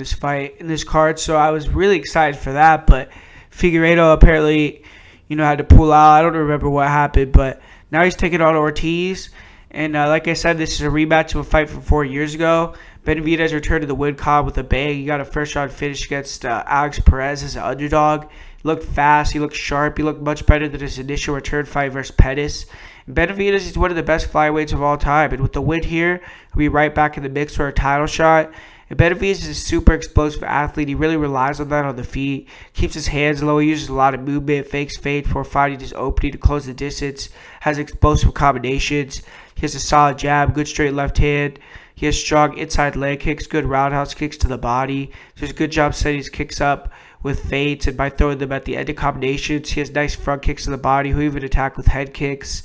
S5: in this card, so I was really excited for that. But Figueiredo apparently, had to pull out. I don't remember what happened, but now he's taking on Ortiz. And like I said, this is a rematch of a fight from 4 years ago. Benavidez returned to the win column with a bang. He got a first-round finish against Alex Perez as an underdog. He looked fast. He looked sharp. He looked much better than his initial return fight versus Pettis. Benavidez is one of the best flyweights of all time. And with the win here, he'll be right back in the mix for a title shot. And Benavidez is a super explosive athlete. He really relies on that on the feet. Keeps his hands low. He uses a lot of movement, fakes fade before finding his opening to close the distance. Has explosive combinations. He has a solid jab, good straight left hand. He has strong inside leg kicks, good roundhouse kicks to the body. So he's a good job setting his kicks up with feints and by throwing them at the end of combinations. He has nice front kicks to the body. He'll even attack with head kicks.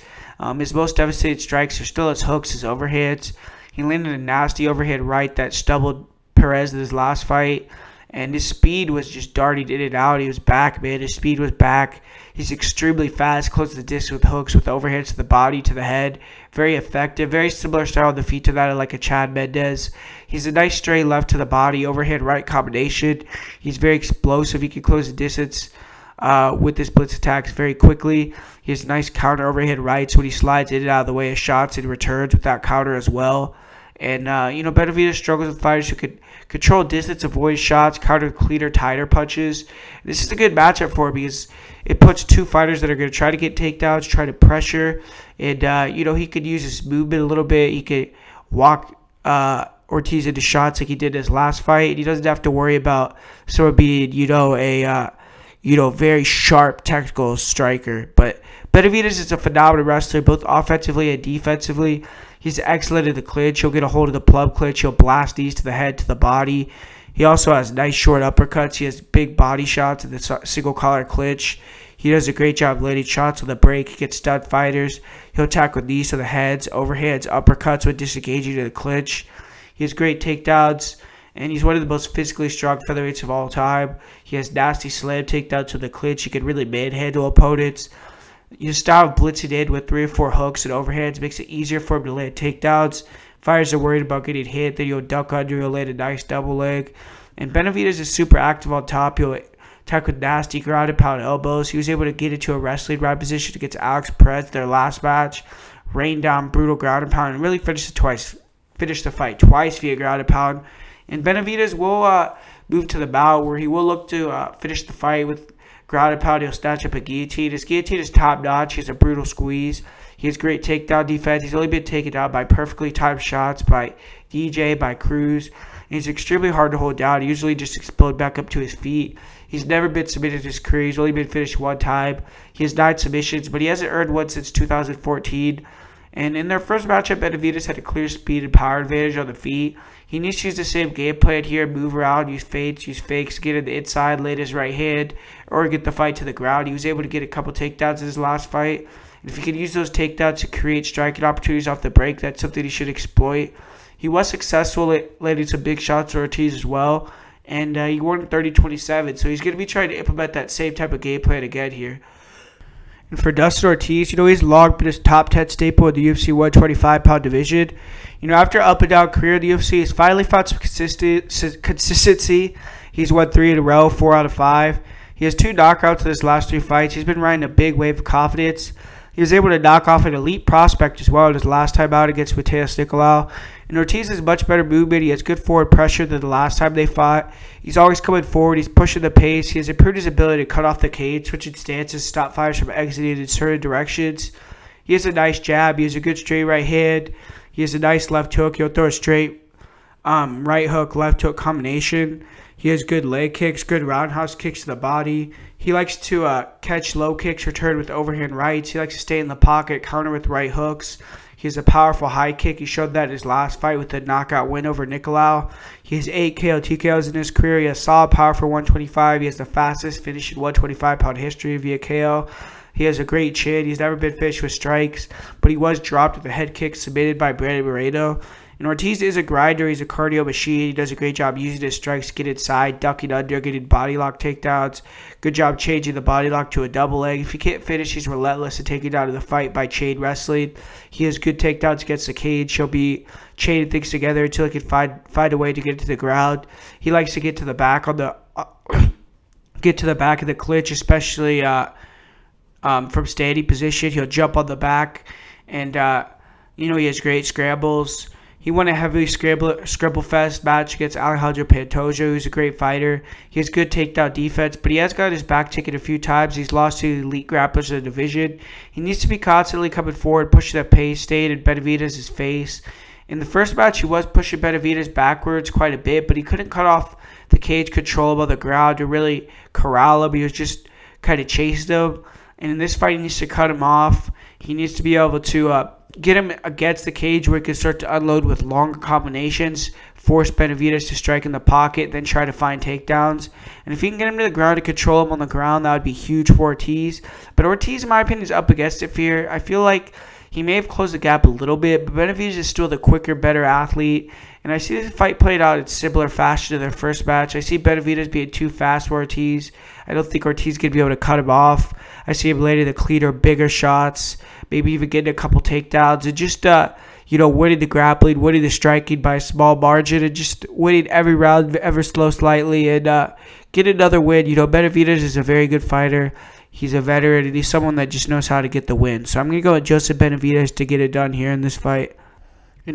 S5: His most devastating strikes are still his hooks, his overhands. He landed a nasty overhand right that stumbled Perez in his last fight. And his speed was just darting in and out. He was back, man. His speed was back. He's extremely fast, close to the distance with hooks, with overhands to the body, to the head. Very effective. Very similar style on the feet to that of like a Chad Mendes. He's a nice straight left to the body, overhand right combination. He's very explosive. He can close the distance with his blitz attacks very quickly. He has nice counter overhand rights when he slides in and out of the way of shots and returns with that counter as well. And, Benavidez struggles with fighters who could control distance, avoid shots, counter cleaner, tighter punches. This is a good matchup for him because it puts two fighters that are going to try to get takedowns, try to pressure. And, he could use his movement a little bit. He could walk Ortiz into shots like he did in his last fight. And he doesn't have to worry about someone being, very sharp technical striker. But Benavidez is a phenomenal wrestler, both offensively and defensively. He's excellent in the clinch. He'll get a hold of the plug clinch. He'll blast these to the head, to the body. He also has nice short uppercuts. He has big body shots in the single collar clinch. He does a great job landing shots with a break. He gets stud fighters. He'll attack with knees to the heads, overhands, uppercuts with disengaging to the clinch. He has great takedowns, and he's one of the most physically strong featherweights of all time. He has nasty slam takedowns with the clinch. He can really manhandle opponents. His style of blitzing in with 3 or 4 hooks and overhands makes it easier for him to land takedowns. Fighters are worried about getting hit, then he'll duck under, he'll land a nice double leg. And Benavidez is super active on top. He'll attack with nasty ground and pound elbows. He was able to get into a wrestling right position against Alex Perez their last match, rain down brutal ground and pound, and really finish the fight twice via ground and pound. And Benavidez will move to the mount where he will look to finish the fight with ground and pound. He'll snatch up a guillotine. His guillotine is top notch. He has a brutal squeeze. He has great takedown defense. He's only been taken down by perfectly timed shots by DJ, by Cruz. And he's extremely hard to hold down. He usually just explode back up to his feet. He's never been submitted in his career. He's only been finished one time. He has 9 submissions, but he hasn't earned one since 2014. And in their first matchup, Benavidez had a clear speed and power advantage on the feet. He needs to use the same game plan here, move around, use feints, use fakes, get in the inside, land his right hand, or get the fight to the ground. He was able to get a couple takedowns in his last fight. And if he can use those takedowns to create striking opportunities off the break, that's something he should exploit. He was successful at landing some big shots to Ortiz as well, and he won 30-27, so he's going to be trying to implement that same type of game plan again here. And for Dustin Ortiz, he's long been his top 10 staple in the UFC 125-pound division. After an up-and-down career in the UFC, he's finally found some consistency. He's won 3 in a row, 4 out of 5. He has 2 knockouts in his last 3 fights. He's been riding a big wave of confidence. He was able to knock off an elite prospect as well in his last time out against Mateus Nicolau. And Ortiz has much better movement. He has good forward pressure than the last time they fought. He's always coming forward. He's pushing the pace. He has improved his ability to cut off the cage, switching stances, stop fighters from exiting in certain directions. He has a nice jab. He has a good straight right hand. He has a nice left hook. He'll throw a straight right hook, left hook combination. He has good leg kicks, good roundhouse kicks to the body. He likes to catch low kicks, return with overhand rights. He likes to stay in the pocket, counter with right hooks. He has a powerful high kick. He showed that in his last fight with the knockout win over Nicolau. He has 8 KO TKOs in his career. He has solid power for 125. He has the fastest finish in 125-pound history via KO. He has a great chin. He's never been finished with strikes, but he was dropped with a head kick submitted by Brandon Moreno. And Ortiz is a grinder. He's a cardio machine. He does a great job using his strikes to get inside, ducking under, getting body lock takedowns. Good job changing the body lock to a double leg. If he can't finish, he's relentless in taking down to the fight by chain wrestling. He has good takedowns against the cage. He'll be chaining things together until he can find a way to get to the ground. He likes to get to the back on the get to the back of the clinch, especially from standing position. He'll jump on the back, and he has great scrambles. He won a heavy scramble fest match against Alejandro Pantoja, who's a great fighter. He has good takedown defense, but he has got his back taken a few times. He's lost to elite grapplers in the division. He needs to be constantly coming forward, pushing that pace, staying in Benavidez' face. In the first match, he was pushing Benavidez backwards quite a bit, but he couldn't cut off the cage, control him on the ground to really corral him. He was just kind of chasing him. And in this fight, he needs to cut him off. He needs to be able to get him against the cage where he can start to unload with longer combinations, force Benavidez to strike in the pocket, then try to find takedowns. And if he can get him to the ground and control him on the ground, that would be huge for Ortiz. But Ortiz, in my opinion, is up against it here. I feel like he may have closed the gap a little bit, but Benavidez is still the quicker, better athlete. And I see this fight played out in similar fashion to their first match. I see Benavidez being too fast for Ortiz. I don't think Ortiz is going to be able to cut him off. I see him landing the cleaner, bigger shots, maybe even getting a couple takedowns, and just, winning the grappling, winning the striking by a small margin, and just winning every round ever slow slightly, and get another win. Benavidez is a very good fighter. He's a veteran, and he's someone that just knows how to get the win. So I'm going to go with Joseph Benavidez to get it done here in this fight.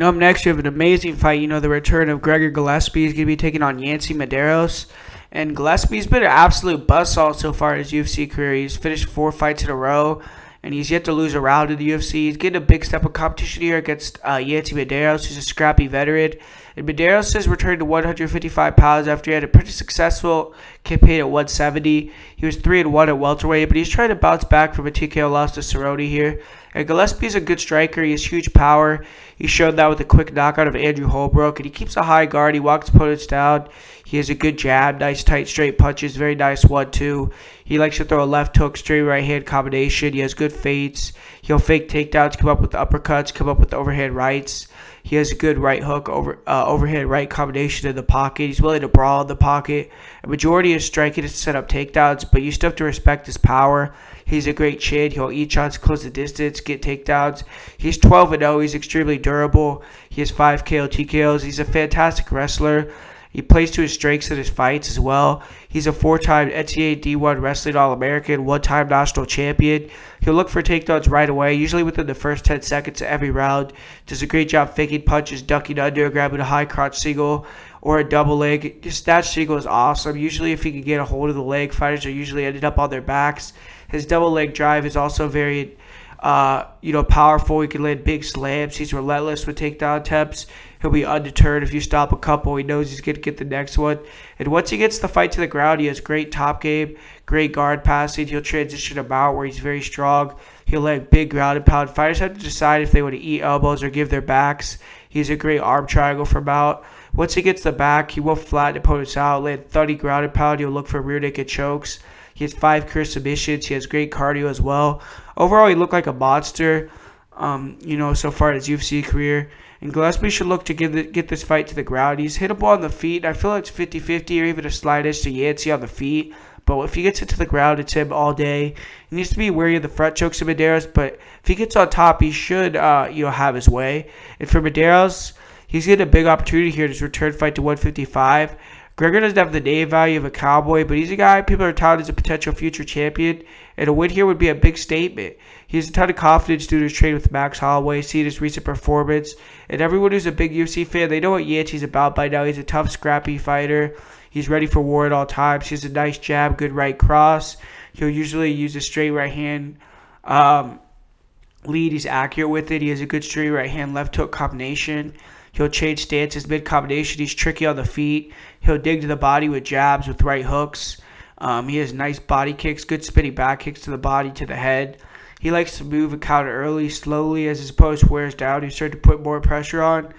S5: Up next, we have an amazing fight. The return of Gregor Gillespie is going to be taking on Yancy Medeiros. And Gillespie's been an absolute buzzsaw so far in his UFC career. He's finished 4 fights in a row, and he's yet to lose a round in the UFC. He's getting a big step of competition here against Yancy Medeiros, who's a scrappy veteran. And Medeiros has returned to 155 pounds after he had a pretty successful campaign at 170. He was 3-1 at welterweight, but he's trying to bounce back from a TKO loss to Cerrone here. And Gillespie's a good striker. He has huge power. He showed that with a quick knockout of Andrew Holbrook, and he keeps a high guard. He walks opponents down. He has a good jab, nice tight straight punches, very nice 1-2. He likes to throw a left hook, straight right hand combination. He has good feints. He'll fake takedowns, come up with uppercuts, come up with overhand rights. He has a good right hook, overhand right combination in the pocket. He's willing to brawl in the pocket. A majority of striking is to set up takedowns, but you still have to respect his power. He's a great chin. He'll eat shots, close the distance, get takedowns. He's 12-0. He's extremely durable. He has 5 KO TKOs. He's a fantastic wrestler. He plays to his strengths in his fights as well. He's a 4-time NCAA D1 Wrestling All-American, 1-time national champion. He'll look for takedowns right away, usually within the first 10 seconds of every round. Does a great job faking punches, ducking under, grabbing a high crotch single or a double leg. His snatch single is awesome. Usually if he can get a hold of the leg, fighters are usually ended up on their backs. His double leg drive is also very powerful. He can land big slams. He's relentless with takedown attempts. He'll be undeterred. If you stop a couple, he knows he's going to get the next one. And once he gets the fight to the ground, he has great top game, great guard passing. He'll transition him out where he's very strong. He'll land big ground and pound. Fighters have to decide if they want to eat elbows or give their backs. He's a great arm triangle from out. Once he gets the back, he will flatten opponents out, land 30 ground and pound. He'll look for rear naked chokes. He has 5 career submissions. He has great cardio as well. Overall, he looked like a monster, so far in his UFC career. And Gillespie should look to get this fight to the ground. He's hittable on the feet. I feel like it's 50-50 or even a slight edge to Yancy on the feet. But if he gets it to the ground, it's him all day. He needs to be wary of the front chokes of Medeiros. But if he gets on top, he should have his way. And for Medeiros, he's getting a big opportunity here in his return fight to 155. Gregor doesn't have the name value of a cowboy, but he's a guy people are touting as a potential future champion, and a win here would be a big statement. He has a ton of confidence due to his training with Max Holloway, seeing his recent performance, and everyone who's a big UFC fan, they know what Yancy's about by now. He's a tough, scrappy fighter. He's ready for war at all times. He has a nice jab, good right cross. He'll usually use a straight right hand lead. He's accurate with it. He has a good straight right hand left hook combination. He'll change stances mid-combination. He's tricky on the feet. He'll dig to the body with jabs, with right hooks. He has nice body kicks, good spinning back kicks to the body, to the head. He likes to move and counter early, slowly, as his opponent wears down. He's starting to put more pressure on.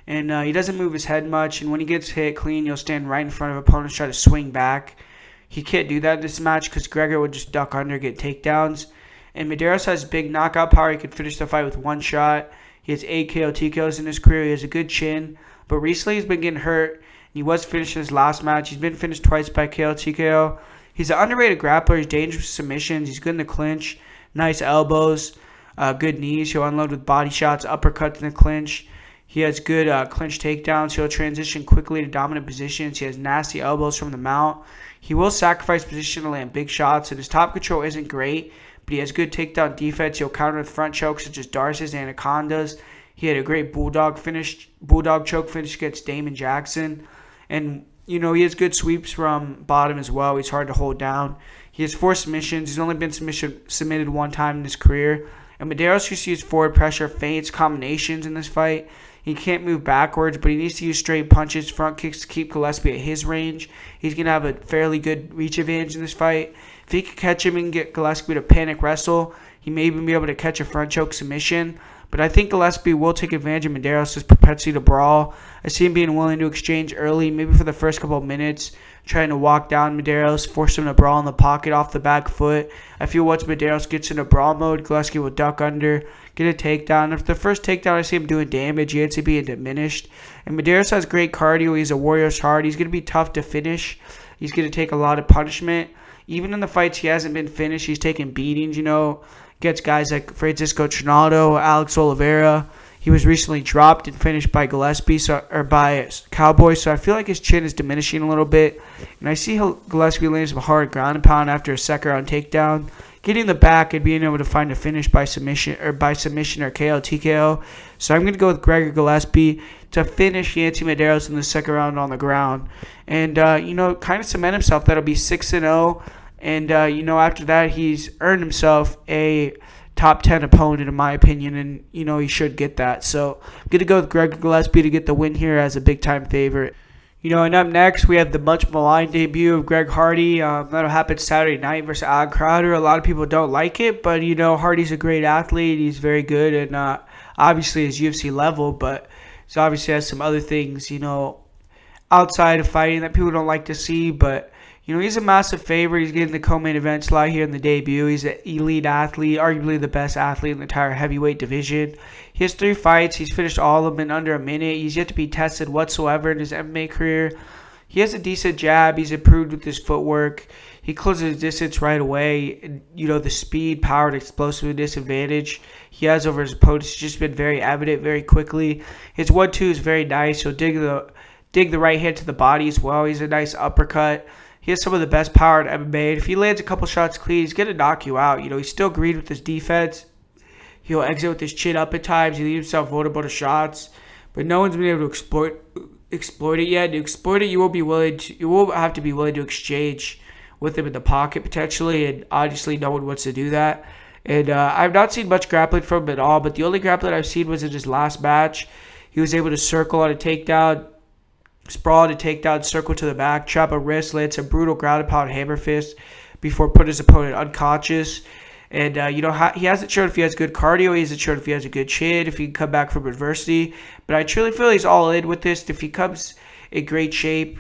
S5: And he doesn't move his head much. And when he gets hit clean, he'll stand right in front of opponents, try to swing back. He can't do that in this match because Gregor would just duck under, get takedowns. And Medeiros has big knockout power. He could finish the fight with one shot. He has 8 KO TKOs in his career. He has a good chin. But recently he's been getting hurt. He was finished in his last match. He's been finished twice by KO TKO. He's an underrated grappler. He's dangerous with submissions. He's good in the clinch. Nice elbows. Good knees. He'll unload with body shots, uppercuts in the clinch. He has good clinch takedowns. He'll transition quickly to dominant positions. He has nasty elbows from the mount. He will sacrifice position to land big shots, and his top control isn't great, but he has good takedown defense. He'll counter with front chokes such as Darce's and Anaconda's. He had a great bulldog choke finish against Damon Jackson. And, he has good sweeps from bottom as well. He's hard to hold down. He has 4 submissions. He's only been submitted 1 time in his career. And Medeiros used to use forward pressure, feints, combinations in this fight. He can't move backwards, but he needs to use straight punches, front kicks to keep Gillespie at his range. He's going to have a fairly good reach advantage in this fight. If he can catch him and get Gillespie to panic wrestle, he may even be able to catch a front choke submission. But I think Gillespie will take advantage of Medeiros' propensity to brawl. I see him being willing to exchange early, maybe for the first couple of minutes, trying to walk down Medeiros, force him to brawl in the pocket off the back foot. I feel once Medeiros gets into brawl mode, Gillespie will duck under, get a takedown. If the first takedown I see him doing damage, he ends up being diminished. And Medeiros has great cardio. He's a warrior's heart. He's going to be tough to finish. He's going to take a lot of punishment. Even in the fights he hasn't been finished, he's taking beatings, Gets guys like Francisco Trinaldo, Alex Oliveira. He was recently dropped and finished by Gillespie, or by Cowboy, so I feel like his chin is diminishing a little bit. And I see how Gillespie lands some hard ground and pound after a second round takedown, getting the back and being able to find a finish by submission or KO, TKO. So I'm going to go with Gregor Gillespie to finish Yancy Medeiros in the second round on the ground. And, kind of cement himself. That'll be 6-0. And, after that, he's earned himself a top 10 opponent, in my opinion, and, he should get that. So I'm going to go with Gregor Gillespie to get the win here as a big-time favorite. And up next, we have the much-maligned debut of Greg Hardy. That'll happen Saturday night versus Alan Crowder. A lot of people don't like it, but, Hardy's a great athlete. He's very good, and obviously his UFC level, but he obviously has some other things, outside of fighting that people don't like to see, but he's a massive favorite. He's getting the co-main event slot here in the debut. He's an elite athlete, arguably the best athlete in the entire heavyweight division. He has 3 fights. He's finished all of them in under a minute. He's yet to be tested whatsoever in his MMA career. He has a decent jab. He's improved with his footwork. He closes his distance right away. The speed, power, and explosiveness advantage he has over his opponents has just been very evident very quickly. His 1-2 is very nice. He'll dig the right hand to the body as well. He's a nice uppercut. He has some of the best power in MMA. If he lands a couple shots clean, he's going to knock you out. He's still green with his defense. He'll exit with his chin up at times. He leaves himself vulnerable to shots. But no one's been able to exploit it yet. To exploit it, you will have to be willing to exchange with him in the pocket potentially. And obviously no one wants to do that. And I've not seen much grappling from him at all. But the only grappling I've seen was in his last match. He was able to circle on a takedown, sprawl to takedown, circle to the back, trap a wrist, land some brutal ground and pound hammer fist before putting his opponent unconscious. And, he hasn't shown if he has good cardio. He hasn't shown if he has a good chin, if he can come back from adversity. But I truly feel he's all in with this. If he comes in great shape,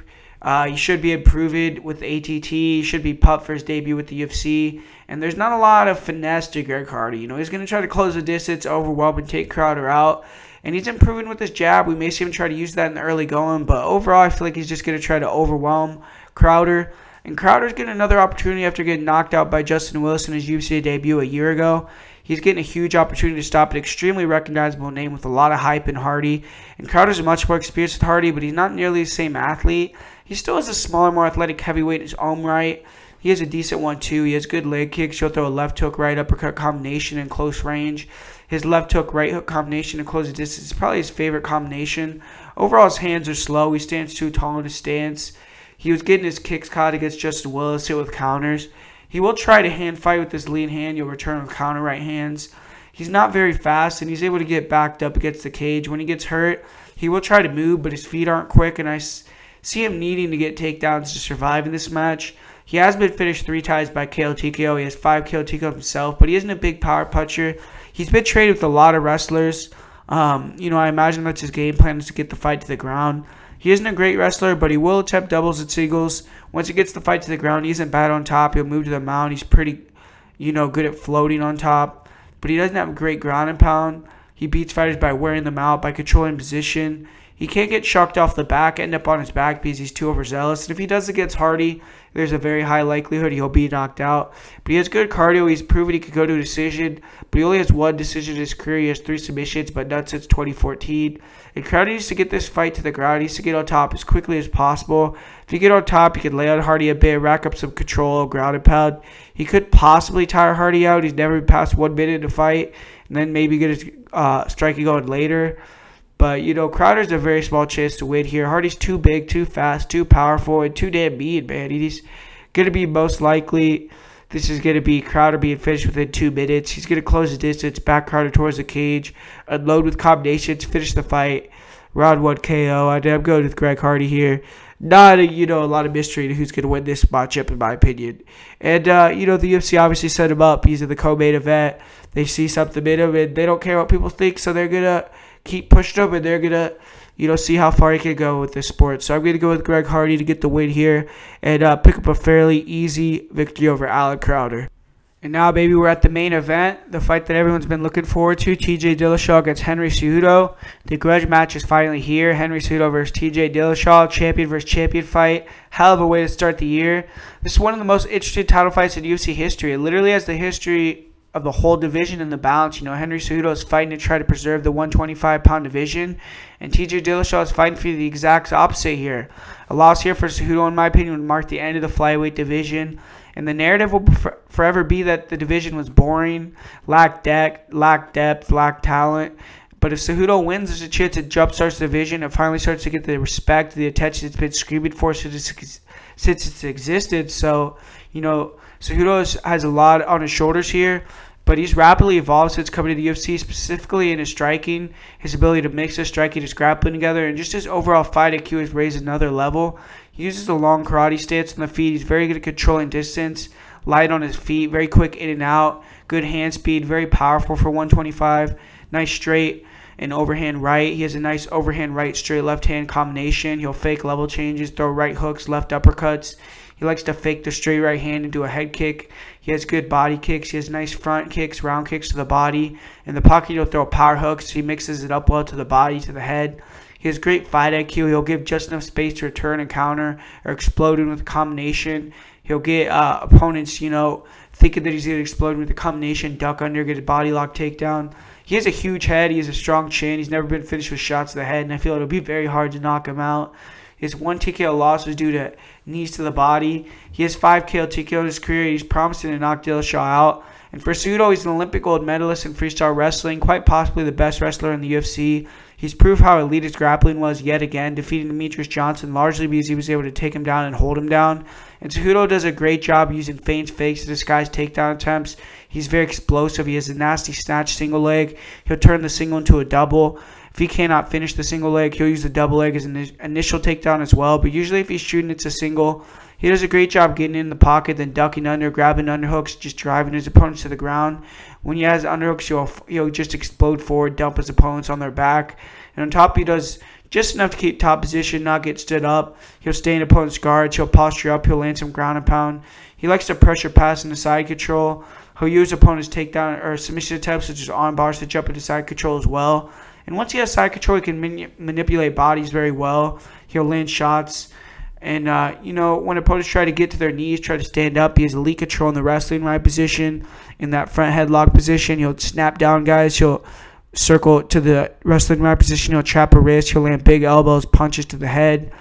S5: he should be improving with ATT. He should be pumped for his debut with the UFC. And there's not a lot of finesse to Greg Hardy. He's going to try to close the distance, overwhelm, and take Crowder out. And he's improving with his jab. We may see him try to use that in the early going. But overall, I feel like he's just going to try to overwhelm Crowder. And Crowder's getting another opportunity after getting knocked out by Justin Willis in his UFC debut a year ago. He's getting a huge opportunity to stop an extremely recognizable name with a lot of hype in Hardy. And Crowder's much more experienced with Hardy, but he's not nearly the same athlete. He still has a smaller, more athletic heavyweight in his own right. He has a decent one, too. He has good leg kicks. He'll throw a left hook, right uppercut combination in close range. His left hook, right hook combination in close distance is probably his favorite combination. Overall, his hands are slow. He stands too tall in his stance. He was getting his kicks caught against Justin Willis, hit with counters. He will try to hand fight with his lean hand. You'll return with counter right hands. He's not very fast, and he's able to get backed up against the cage. When he gets hurt, he will try to move, but his feet aren't quick, and I see him needing to get takedowns to survive in this match. He has been finished 3 times by KO TKO. He has 5 KO TKO himself, but he isn't a big power puncher. He's been traded with a lot of wrestlers. I imagine that's his game plan is to get the fight to the ground. He isn't a great wrestler, but he will attempt doubles and singles. Once he gets the fight to the ground, he isn't bad on top. He'll move to the mount. He's pretty, good at floating on top. But he doesn't have a great ground and pound. He beats fighters by wearing them out, by controlling position. He can't get shocked off the back, end up on his back because he's too overzealous. And if he does against Hardy, there's a very high likelihood he'll be knocked out. But he has good cardio. He's proven he could go to a decision. But he only has 1 decision in his career. He has 3 submissions, but not since 2014. And Crowder needs to get this fight to the ground. He needs to get on top as quickly as possible. If you get on top, you can lay on Hardy a bit, rack up some control, ground and pound. He could possibly tire Hardy out. He's never passed 1 minute in a fight. And then maybe get his striking going later. But, Crowder's a very small chance to win here. Hardy's too big, too fast, too powerful, and too damn mean, man. He's going to be most likely, this is going to be Crowder being finished within 2 minutes. He's going to close the distance, back Crowder towards the cage, unload with combinations, finish the fight. Round 1 KO. I'm going with Greg Hardy here. not a lot of mystery to who's going to win this matchup, in my opinion. And the UFC obviously set him up. He's in the co-main event. They see something in him, and they don't care what people think, so they're gonna keep pushing him, and they're gonna see how far he can go with this sport. So I'm going to go with Greg Hardy to get the win here and pick up a fairly easy victory over Alan Crowder. And now, baby, we're at the main event, the fight that everyone's been looking forward to, TJ Dillashaw against Henry Cejudo. The grudge match is finally here. Henry Cejudo versus TJ Dillashaw, champion versus champion fight. Hell of a way to start the year. This is one of the most interesting title fights in UFC history. It literally has the history of the whole division in the balance. Henry Cejudo is fighting to try to preserve the 125-pound division, and TJ Dillashaw is fighting for the exact opposite here. A loss here for Cejudo, in my opinion, would mark the end of the flyweight division, and the narrative will forever be that the division was boring, lacked depth, lacked talent. But if Cejudo wins, there's a chance it jumpstarts the division. It finally starts to get the respect, the attention it's been screaming for since it's existed. So, Cejudo has a lot on his shoulders here, but he's rapidly evolved since coming to the UFC, specifically in his striking, his ability to mix his striking, his grappling together, and just his overall fight IQ has raised another level. He uses a long karate stance on the feet. He's very good at controlling distance, light on his feet, very quick in and out, good hand speed, very powerful for 125, nice straight and overhand right. He has a nice overhand right, straight left hand combination. He'll fake level changes, throw right hooks, left uppercuts. He likes to fake the straight right hand and do a head kick. He has good body kicks. He has nice front kicks, round kicks to the body. In the pocket, he'll throw power hooks. He mixes it up well to the body, to the head. He has great fight IQ. He'll give just enough space to return and counter or explode in with a combination. He'll get opponents, thinking that he's going to explode with a combination, duck under, get a body lock takedown. He has a huge head. He has a strong chin. He's never been finished with shots to the head, and I feel it'll be very hard to knock him out. His one TKO loss was due to knees to the body. He has 5 KO TKO in his career. He's promising to knock Dillashaw out. And for Cejudo, he's an Olympic gold medalist in freestyle wrestling, quite possibly the best wrestler in the UFC. He's proved how elite his grappling was yet again, defeating Demetrius Johnson largely because he was able to take him down and hold him down. And Cejudo does a great job using feints, fakes to disguise takedown attempts. He's very explosive. He has a nasty snatch single leg. He'll turn the single into a double. If he cannot finish the single leg, he'll use the double leg as an initial takedown as well. But usually if he's shooting, it's a single. He does a great job getting in the pocket, then ducking under, grabbing underhooks, just driving his opponents to the ground. When he has underhooks, he'll just explode forward, dump his opponents on their back. And on top, he does just enough to keep top position, not get stood up. He'll stay in opponent's guards. He'll posture up. He'll land some ground and pound. He likes to pressure pass into side control. He'll use opponent's takedown or submission attempts, such as arm bars, to jump into side control as well. And once he has side control, he can manipulate bodies very well. He'll land shots. And, when opponents try to get to their knees, try to stand up, he has elite control in the wrestling right position. In that front headlock position, he'll snap down guys. He'll circle to the wrestling right position. He'll trap a wrist. He'll land big elbows, punches to the head.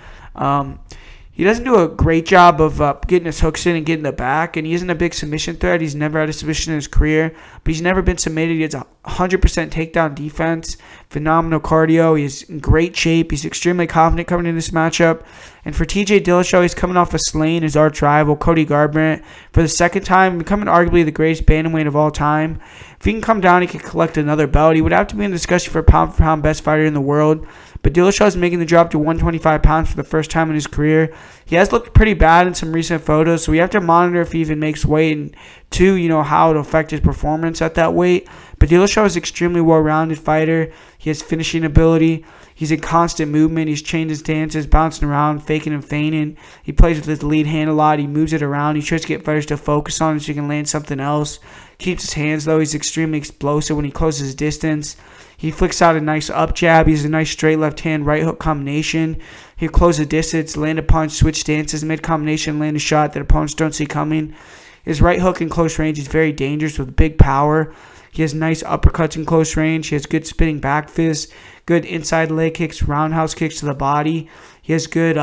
S5: He doesn't do a great job of getting his hooks in and getting the back, and he isn't a big submission threat. He's never had a submission in his career, but he's never been submitted. He has a 100% takedown defense, phenomenal cardio. He's in great shape. He's extremely confident coming in this matchup. And for TJ Dillashaw, he's coming off of slaying his arch rival, Cody Garbrandt, for the second time, becoming arguably the greatest bantamweight of all time. If he can come down, he can collect another belt. He would have to be in discussion for pound best fighter in the world. But Dillashaw is making the drop to 125 pounds for the first time in his career. He has looked pretty bad in some recent photos, so we have to monitor if he even makes weight, and two, how it'll affect his performance at that weight. But Dillashaw is an extremely well-rounded fighter. He has finishing ability. He's in constant movement. He's changing his stances, bouncing around, faking and feigning. He plays with his lead hand a lot. He moves it around. He tries to get fighters to focus on it so he can land something else. Keeps his hands low. He's extremely explosive when he closes his distance. He flicks out a nice up jab. He has a nice straight left hand, right hook combination. He'll close the distance, land a punch, switch stances, mid-combination, land a shot that opponents don't see coming. His right hook in close range is very dangerous with big power. He has nice uppercuts in close range. He has good spinning back fists, good inside leg kicks, roundhouse kicks to the body. He has good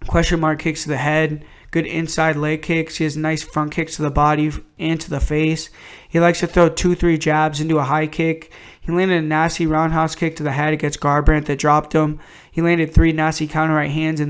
S5: question mark kicks to the head, good inside leg kicks. He has nice front kicks to the body and to the face. He likes to throw 2-3 jabs into a high kick. He landed a nasty roundhouse kick to the head against Garbrandt that dropped him. He landed 3 nasty counter right hands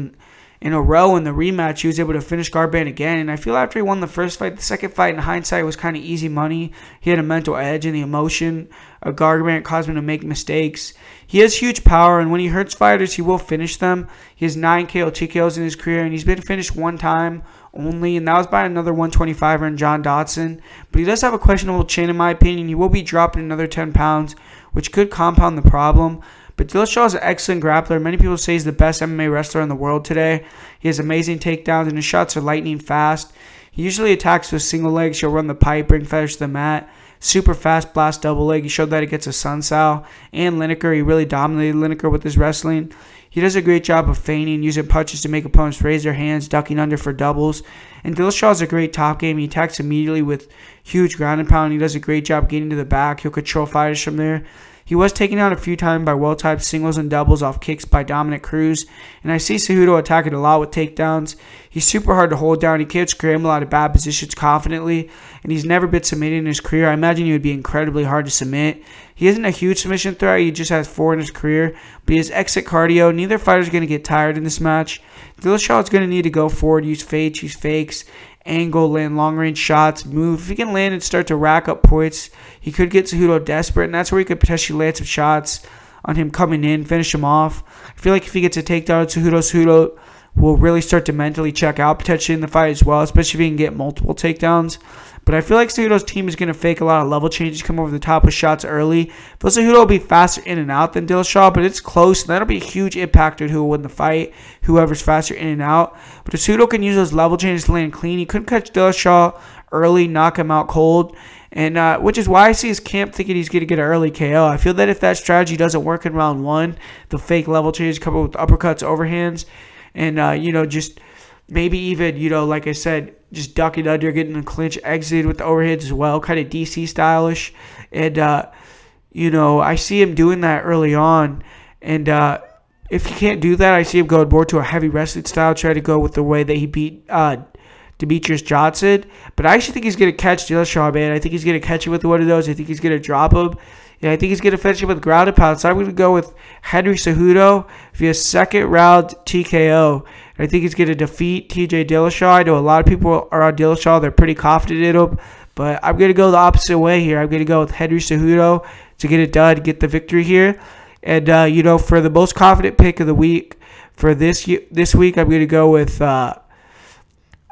S5: in a row in the rematch, he was able to finish Garbrandt again. And I feel after he won the first fight, the second fight in hindsight was kind of easy money. He had a mental edge, and the emotion of Garbrandt caused him to make mistakes. He has huge power, and when he hurts fighters, he will finish them. He has 9 KO, TKOs in his career, and he's been finished one time only, and that was by another 125er in John Dodson. But he does have a questionable chin, in my opinion. He will be dropping another 10 pounds, which could compound the problem. But Dillashaw is an excellent grappler. Many people say he's the best MMA wrestler in the world today. He has amazing takedowns, and his shots are lightning fast. He usually attacks with single legs. He'll run the pipe, bring fighters to the mat. Super fast blast double leg. He showed that against Sunsao and Lineker. He really dominated Lineker with his wrestling. He does a great job of feigning, using punches to make opponents raise their hands, ducking under for doubles. And Dillashaw is a great top game. He attacks immediately with huge ground and pound. He does a great job getting to the back. He'll control fighters from there. He was taken out a few times by well-typed singles and doubles off kicks by Dominic Cruz. And I see Cejudo attacking a lot with takedowns. He's super hard to hold down. He can't scramble out of bad positions confidently. And he's never been submitted in his career. I imagine he would be incredibly hard to submit. He isn't a huge submission threat. He just has 4 in his career. But he has exit cardio. Neither fighter is going to get tired in this match. Dillashaw is going to need to go forward, use feints, use fakes, angle, land long-range shots, move. If he can land and start to rack up points, he could get Cejudo desperate, and that's where he could potentially land some shots on him coming in, finish him off. I feel like if he gets a takedown of Cejudo will really start to mentally check out potentially in the fight as well, especially if he can get multiple takedowns. But I feel like Cejudo's team is going to fake a lot of level changes, come over the top with shots early. I feel Cejudo will be faster in and out than Dillashaw, but it's close, and that'll be a huge impact on who will win the fight, whoever's faster in and out. But if Cejudo can use those level changes to land clean, he could catch Dillashaw early, knock him out cold, and which is why I see his camp thinking he's going to get an early KO. I feel that if that strategy doesn't work in round 1, the fake level changes come up with uppercuts, overhands, and, just maybe even, like I said, just ducking under, getting a clinch, exit with the overheads as well, kind of DC stylish. And, I see him doing that early on. And if he can't do that, I see him going more to a heavy wrestling style, try to go with the way that he beat Demetrius Johnson. But I actually think he's going to catch Dillashaw, man. I think he's going to catch him with one of those. I think he's going to drop him. And I think he's going to finish him with ground and pound. So I'm going to go with Henry Cejudo via second round TKO. I think he's going to defeat TJ Dillashaw. I know a lot of people are on Dillashaw. They're pretty confident in him. But I'm going to go the opposite way here. I'm going to go with Henry Cejudo to get it done, get the victory here. And, for the most confident pick of the week for this week, I'm going to go with I'll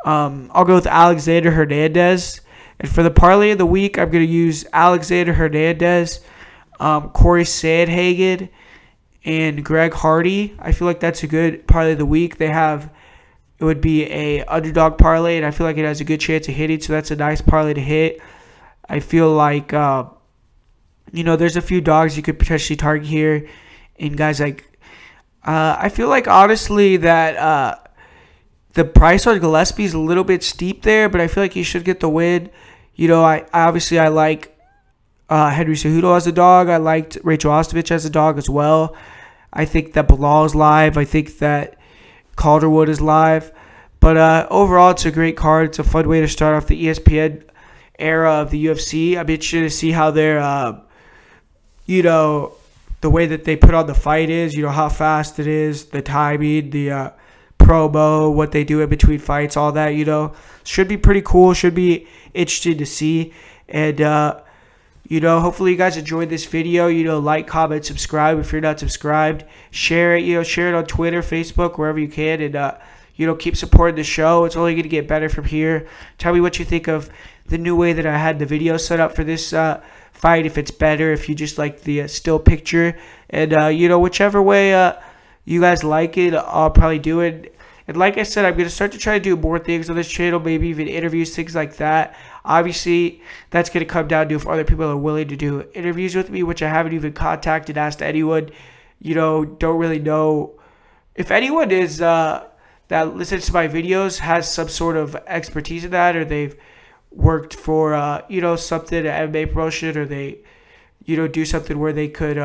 S5: go with Alexander Hernandez. And for the parlay of the week, I'm going to use Alexander Hernandez, Corey Sandhagen, and Greg Hardy. I feel like that's a good parlay of the week. It would be a underdog parlay, and I feel like it has a good chance of hitting, so that's a nice parlay to hit. I feel like, there's a few dogs you could potentially target here, and guys like, I feel like honestly that the price on Gillespie is a little bit steep there, but I feel like he should get the win. I like Henry Cejudo as a dog. I liked Rachel Ostovich as a dog as well. I think that Bilal is live. I think that Calderwood is live. But overall, it's a great card. It's a fun way to start off the ESPN era of the UFC. I'm interested to see how their, the way that they put on the fight is, how fast it is, the timing, the promo, what they do in between fights, all that, Should be pretty cool. Should be interesting to see. And, hopefully you guys enjoyed this video. Like, comment, subscribe if you're not subscribed. Share it, share it on Twitter, Facebook, wherever you can. And, keep supporting the show. It's only going to get better from here. Tell me what you think of the new way that I had the video set up for this fight. If it's better, if you just like the still picture. And, whichever way you guys like it, I'll probably do it. And like I said, I'm going to start to try to do more things on this channel, maybe even interviews, things like that. Obviously, that's going to come down to if other people are willing to do interviews with me, which I haven't even contacted, asked anyone. Don't really know. If anyone is that listens to my videos has some sort of expertise in that, or they've worked for, something, an MMA promotion, or they, do something where they could,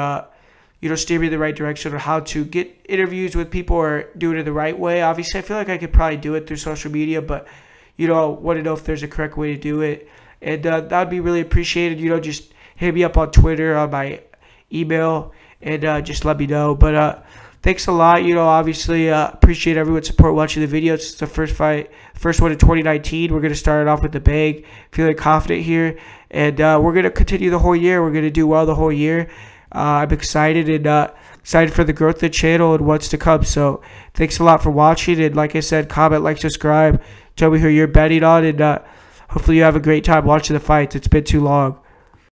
S5: steer me in the right direction on how to get interviews with people or do it in the right way. Obviously, I feel like I could probably do it through social media, but, I want to know if there's a correct way to do it. And that would be really appreciated. Just hit me up on Twitter, on my email, and just let me know. But, thanks a lot. You know, obviously, appreciate everyone's support watching the video. It's the first one in 2019. We're going to start it off with the bang. Feeling confident here. And we're going to continue the whole year. We're going to do well the whole year. I'm excited and excited for the growth of the channel and what's to come. So thanks a lot for watching. And like I said, comment, like, subscribe. Tell me who you're betting on. And hopefully you have a great time watching the fights. It's been too long.